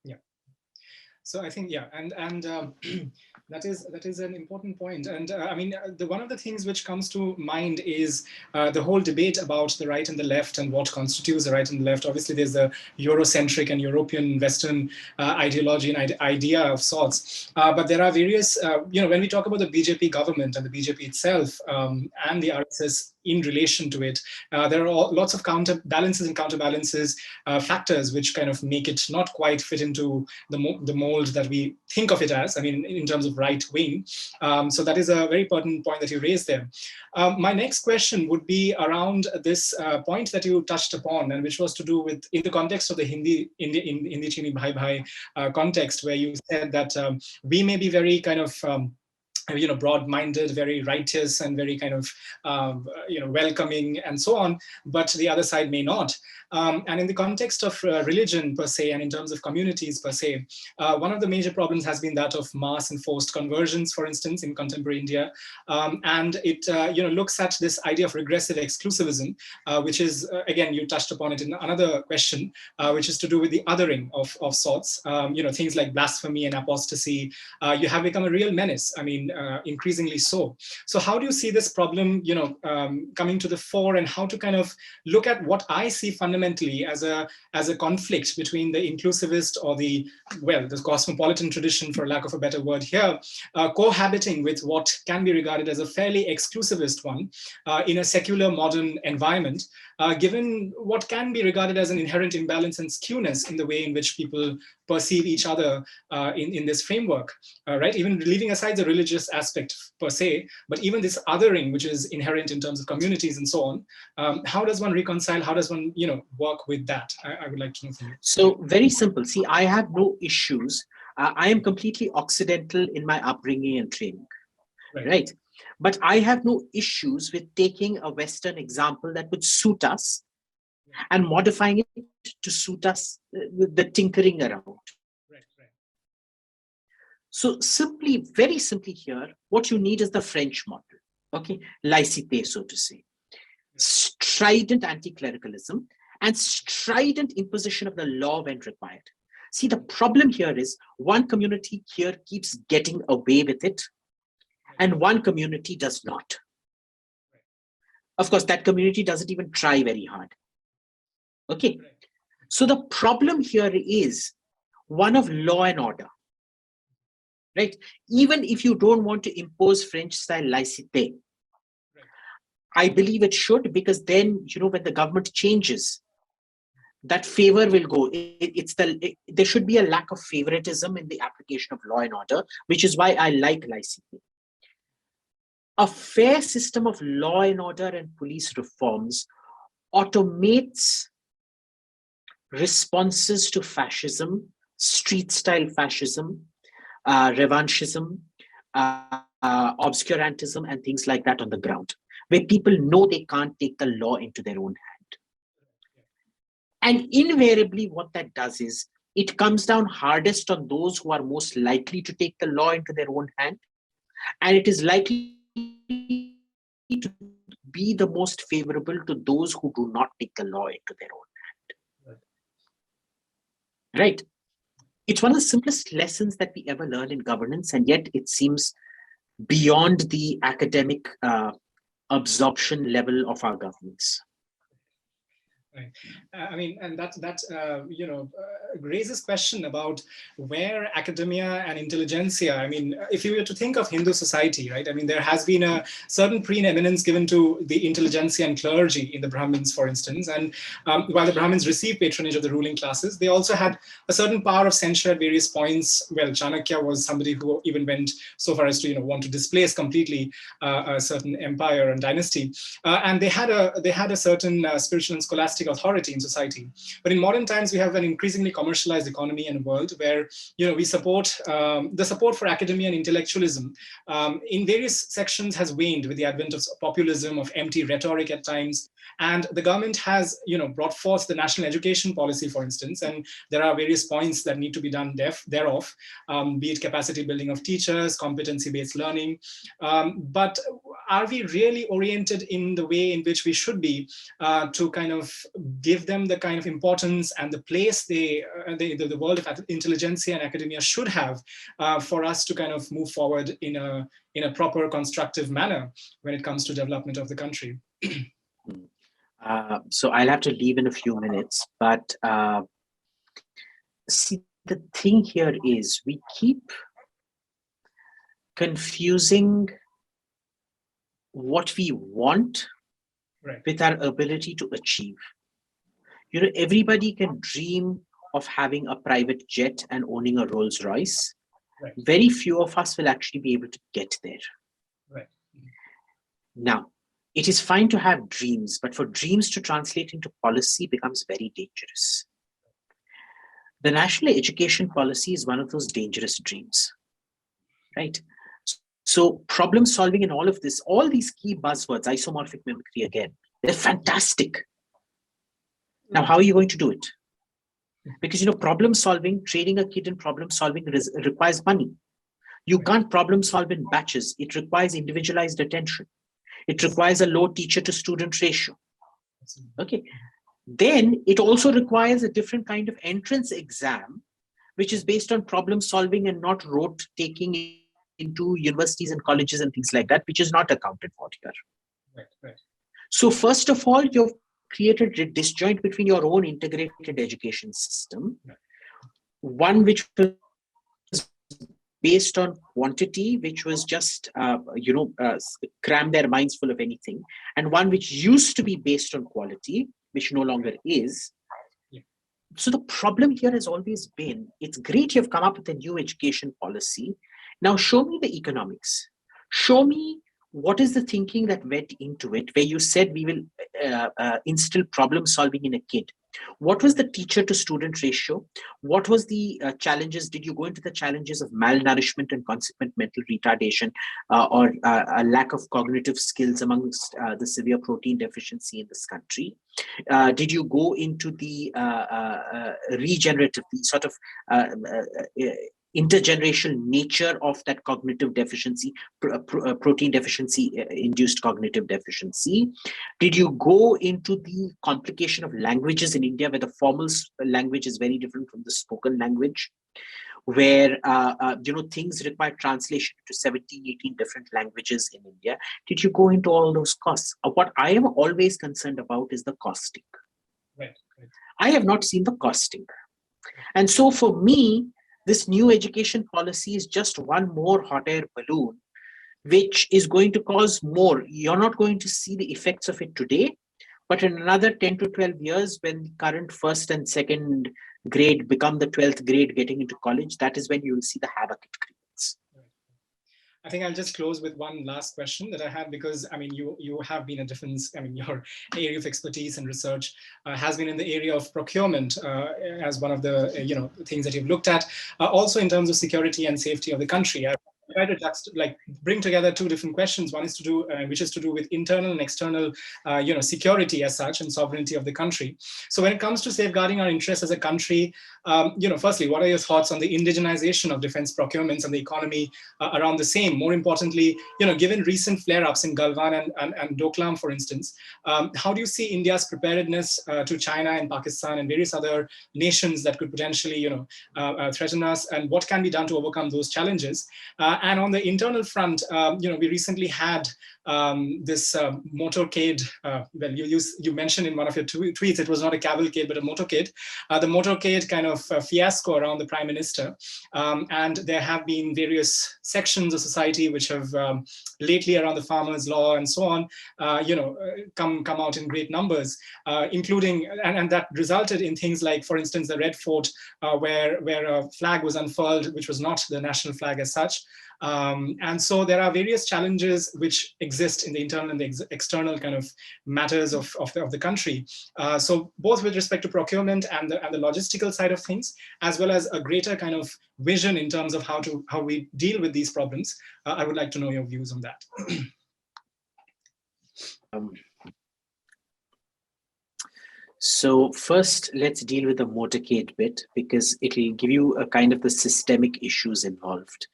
Yeah. So I think, yeah, and that is an important point. And I mean, one of the things which comes to mind is the whole debate about the right and the left and what constitutes the right and the left. Obviously, there's the Eurocentric and European Western ideology and idea of sorts. But there are various, when we talk about the BJP government and the BJP itself and the RSS in relation to it. There are lots of counterbalances and counterbalances, factors which kind of make it not quite fit into the mold that we think of it as, I mean, in terms of right wing. So that is a very pertinent point that you raised there. My next question would be around this point that you touched upon, and which was to do with, in the context of the Hindi Chini Bhai Bhai context, where you said that we may be very kind of broad-minded, very righteous, and very kind of welcoming, and so on, but the other side may not. And in the context of religion per se, and in terms of communities per se, one of the major problems has been that of mass and forced conversions, for instance, in contemporary India. And it looks at this idea of regressive exclusivism, which is, again, you touched upon it in another question, which is to do with the othering of sorts. Things like blasphemy and apostasy, you have become a real menace. I mean, increasingly so. So how do you see this problem, coming to the fore, and how to kind of look at what I see fundamentally as a conflict between the inclusivist or the cosmopolitan tradition, for lack of a better word here, cohabiting with what can be regarded as a fairly exclusivist one in a secular modern environment, given what can be regarded as an inherent imbalance and skewness in the way in which people perceive each other in this framework, right? Even leaving aside the religious aspect per se, but even this othering, which is inherent in terms of communities and so on. How does one reconcile? How does one, work with that? I would like to know from you. So very simple. See, I have no issues. I am completely Occidental in my upbringing and training, right? But I have no issues with taking a Western example that would suit us and modifying it to suit us with the tinkering around. So simply, very simply here, what you need is the French model, okay? Laïcité, so to say. Strident anti-clericalism and strident imposition of the law when required. See, the problem here is one community here keeps getting away with it and one community does not. Of course, that community doesn't even try very hard. Okay, so the problem here is one of law and order, right? Even if you don't want to impose French-style laïcité, I believe it should, because then, when the government changes, that favor will go. There should be a lack of favoritism in the application of law and order, which is why I like laïcité. A fair system of law and order and police reforms automates responses to fascism, street-style fascism, revanchism, obscurantism, and things like that on the ground, where people know they can't take the law into their own hand. And invariably, what that does is it comes down hardest on those who are most likely to take the law into their own hand, and it is likely to be the most favorable to those who do not take the law into their own hand. Right? It's one of the simplest lessons that we ever learn in governance, and yet it seems beyond the academic absorption level of our governments. Right. I mean, and that raises question about where academia and intelligentsia, I mean, if you were to think of Hindu society, right? I mean, there has been a certain preeminence given to the intelligentsia and clergy in the Brahmins, for instance. And while the Brahmins received patronage of the ruling classes, they also had a certain power of censure at various points. Well, Chanakya was somebody who even went so far as to, want to displace completely a certain empire and dynasty. And they had a certain spiritual and scholastic authority in society. But in modern times, we have an increasingly commercialized economy and world where we support the support for academia and intellectualism in various sections has waned with the advent of populism, of empty rhetoric at times. And the government has brought forth the national education policy, for instance, and there are various points that need to be done thereof, be it capacity building of teachers, competency-based learning. But are we really oriented in the way in which we should be to kind of give them the kind of importance and the place the world of intelligentsia and academia should have for us to kind of move forward in a proper constructive manner when it comes to development of the country? So I'll have to leave in a few minutes, but see, the thing here is we keep confusing what we want with our ability to achieve. You know, everybody can dream of having a private jet and owning a Rolls Royce. Very few of us will actually be able to get there. Now, it is fine to have dreams, but for dreams to translate into policy becomes very dangerous. The national education policy is one of those dangerous dreams, right? So problem solving and all of this, all these key buzzwords, isomorphic mimicry again, they're fantastic. Now, how are you going to do it? Because, you know, problem solving, training a kid in problem solving requires money. You can't problem solve in batches. It requires individualized attention. It requires a low teacher to student ratio. Okay. Then it also requires a different kind of entrance exam, which is based on problem solving and not rote taking into universities and colleges and things like that, which is not accounted for here. So first of all, you've created a disjoint between your own integrated education system, one which was based on quantity, which was just, cram their minds full of anything, and one which used to be based on quality, which no longer is. So the problem here has always been, it's great you've come up with a new education policy. Now show me the economics. Show me what is the thinking that went into it, where you said we will instill problem solving in a kid. What was the teacher to student ratio? What was the challenges? Did you go into the challenges of malnourishment and consequent mental retardation or a lack of cognitive skills amongst the severe protein deficiency in this country? Did you go into the regenerative, the sort of intergenerational nature of that cognitive deficiency, protein deficiency induced cognitive deficiency? Did you go into the complication of languages in India, where the formal language is very different from the spoken language, where things require translation to 17, 18 different languages in India? Did you go into all those costs? What I am always concerned about is the costing. I have not seen the costing. And so for me, this new education policy is just one more hot air balloon, which is going to cause more. You're not going to see the effects of it today, but in another 10 to 12 years, when the current first and second grade become the 12th grade getting into college, that is when you will see the havoc it creates. I think I'll just close with one last question that I have, because I mean, you have been a difference. I mean, your area of expertise and research has been in the area of procurement as one of the things that you've looked at. Also in terms of security and safety of the country. I try to bring together two different questions. One is to do, which is to do with internal and external, security as such and sovereignty of the country. So when it comes to safeguarding our interests as a country, firstly, what are your thoughts on the indigenization of defense procurements and the economy around the same? More importantly, given recent flare-ups in Galwan and Doklam, for instance, how do you see India's preparedness to China and Pakistan and various other nations that could potentially, threaten us, and what can be done to overcome those challenges? And on the internal front, we recently had this motorcade. Well, you mentioned in one of your tweets, it was not a cavalcade, but a motorcade. The motorcade kind of fiasco around the Prime Minister. And there have been various sections of society which have lately around the farmers' law and so on, come out in great numbers, including, and that resulted in things like, for instance, the Red Fort, where a flag was unfurled, which was not the national flag as such. And so there are various challenges which exist in the internal and the external kind of matters of the country. So both with respect to procurement and the logistical side of things, as well as a greater kind of vision in terms of how we deal with these problems. I would like to know your views on that. So first, let's deal with the motorcade bit, because it'll give you a kind of the systemic issues involved.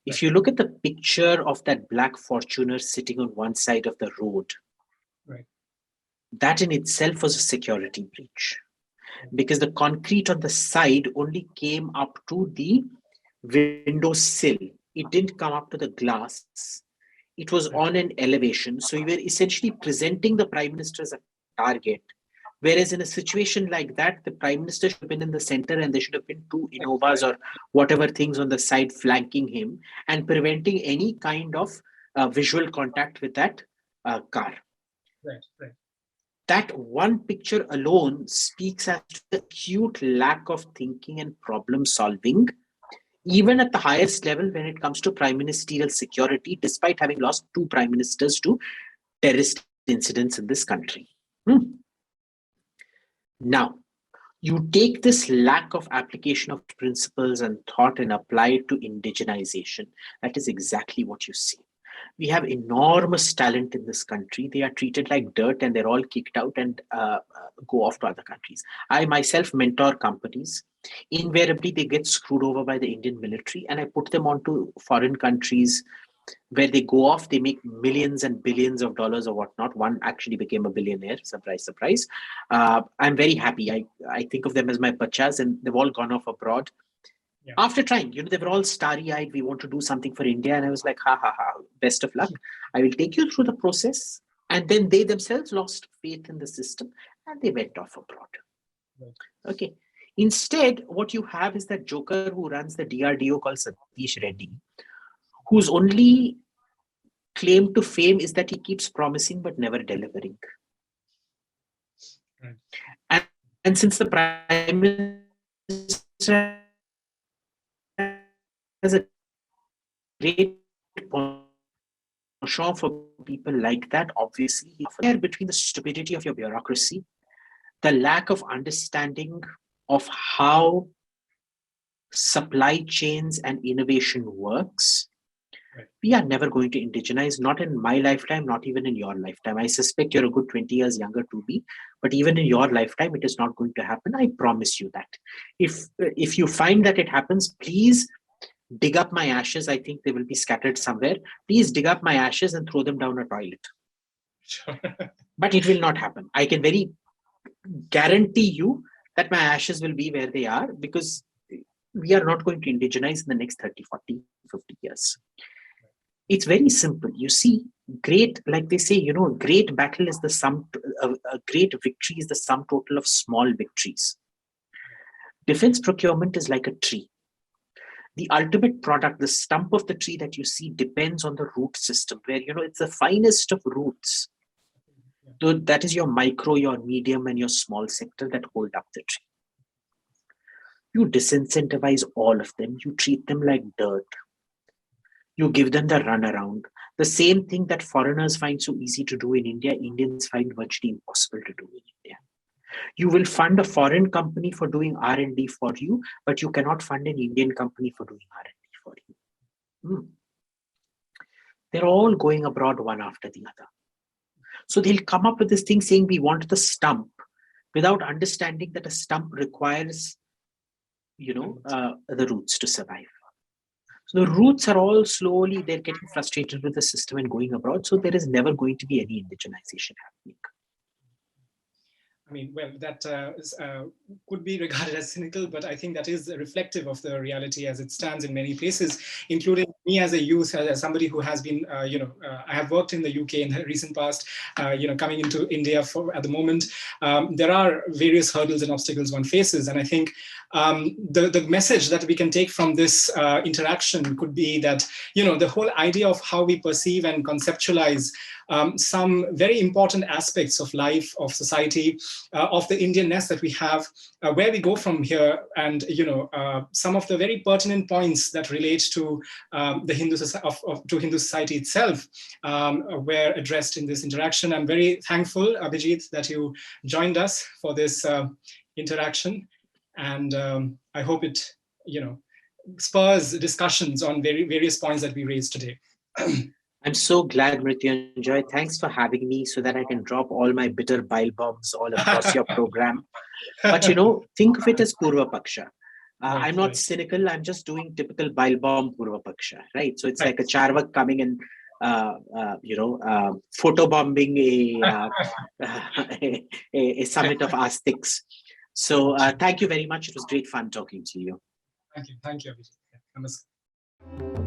If you look at the picture of that black Fortuner sitting on one side of the road, that in itself was a security breach, because the concrete on the side only came up to the window sill. It didn't come up to the glass. It was on an elevation. So you were essentially presenting the Prime Minister as a target. Whereas in a situation like that, the Prime Minister should have been in the center, and there should have been two Innovas or whatever things on the side flanking him and preventing any kind of visual contact with that car. Right. that one picture alone speaks as to the acute lack of thinking and problem solving, even at the highest level when it comes to prime ministerial security, despite having lost 2 prime ministers to terrorist incidents in this country. Now, you take this lack of application of principles and thought and apply it to indigenization. That is exactly what you see. We have enormous talent in this country. They are treated like dirt and they're all kicked out and go off to other countries. I myself mentor companies. Invariably, they get screwed over by the Indian military, and I put them onto foreign countries where they go off. They make millions and billions of dollars or whatnot. One actually became a billionaire. Surprise, surprise. I'm very happy. I think of them as my bachas, and they've all gone off abroad. Yeah. After trying, they were all starry-eyed. We want to do something for India. And I was like, ha, ha, ha, best of luck. I will take you through the process. And then they themselves lost faith in the system and they went off abroad. Right. Okay. Instead, what you have is that joker who runs the DRDO called Satish Reddy, whose only claim to fame is that he keeps promising but never delivering. Right. And since the Prime Minister has a great penchant for people like that, obviously, between the stupidity of your bureaucracy, the lack of understanding of how supply chains and innovation works, right. We are never going to indigenize, not in my lifetime, not even in your lifetime. I suspect you're a good 20 years younger to me, but even in your lifetime, it is not going to happen. I promise you that. If you find that it happens, please dig up my ashes. I think they will be scattered somewhere. Please dig up my ashes and throw them down a toilet. Sure. But it will not happen. I can very guarantee you that my ashes will be where they are, because we are not going to indigenize in the next 30, 40, 50 years. It's very simple. You see, great, like they say, great battle is the sum, a great victory is the sum total of small victories. Defense procurement is like a tree. The ultimate product, the stump of the tree that you see, depends on the root system, where, it's the finest of roots. So that is your micro, your medium, and your small sector that hold up the tree. You disincentivize all of them. You treat them like dirt. You give them the runaround. The same thing that foreigners find so easy to do in India, Indians find virtually impossible to do in India. You will fund a foreign company for doing R&D for you, but you cannot fund an Indian company for doing R&D for you. They're all going abroad one after the other. So they'll come up with this thing saying, we want the stump, without understanding that a stump requires, the roots to survive. So the roots are all slowly, they're getting frustrated with the system and going abroad. So there is never going to be any indigenization happening. I mean, well, that could be regarded as cynical, but I think that is reflective of the reality as it stands in many places, including me as a youth, as somebody who has been, I have worked in the UK in the recent past, coming into India at the moment. There are various hurdles and obstacles one faces. And I think the message that we can take from this interaction could be that, the whole idea of how we perceive and conceptualize some very important aspects of life, of society, of the Indianness that we have, where we go from here, and some of the very pertinent points that relate to the Hindu society itself were addressed in this interaction. I'm very thankful, Abhijit, that you joined us for this interaction, and I hope it spurs discussions on various points that we raised today. I'm so glad, Mrittunjoy. Thanks for having me so that I can drop all my bitter bile bombs all across your program. But, think of it as Purvapaksha. I'm not cynical. I'm just doing typical bile bomb Purvapaksha, right? So it's like a charvak coming and, photobombing a summit of astics. So thank you very much. It was great fun talking to you. Thank you. Thank you, Abhijit. Namaskar.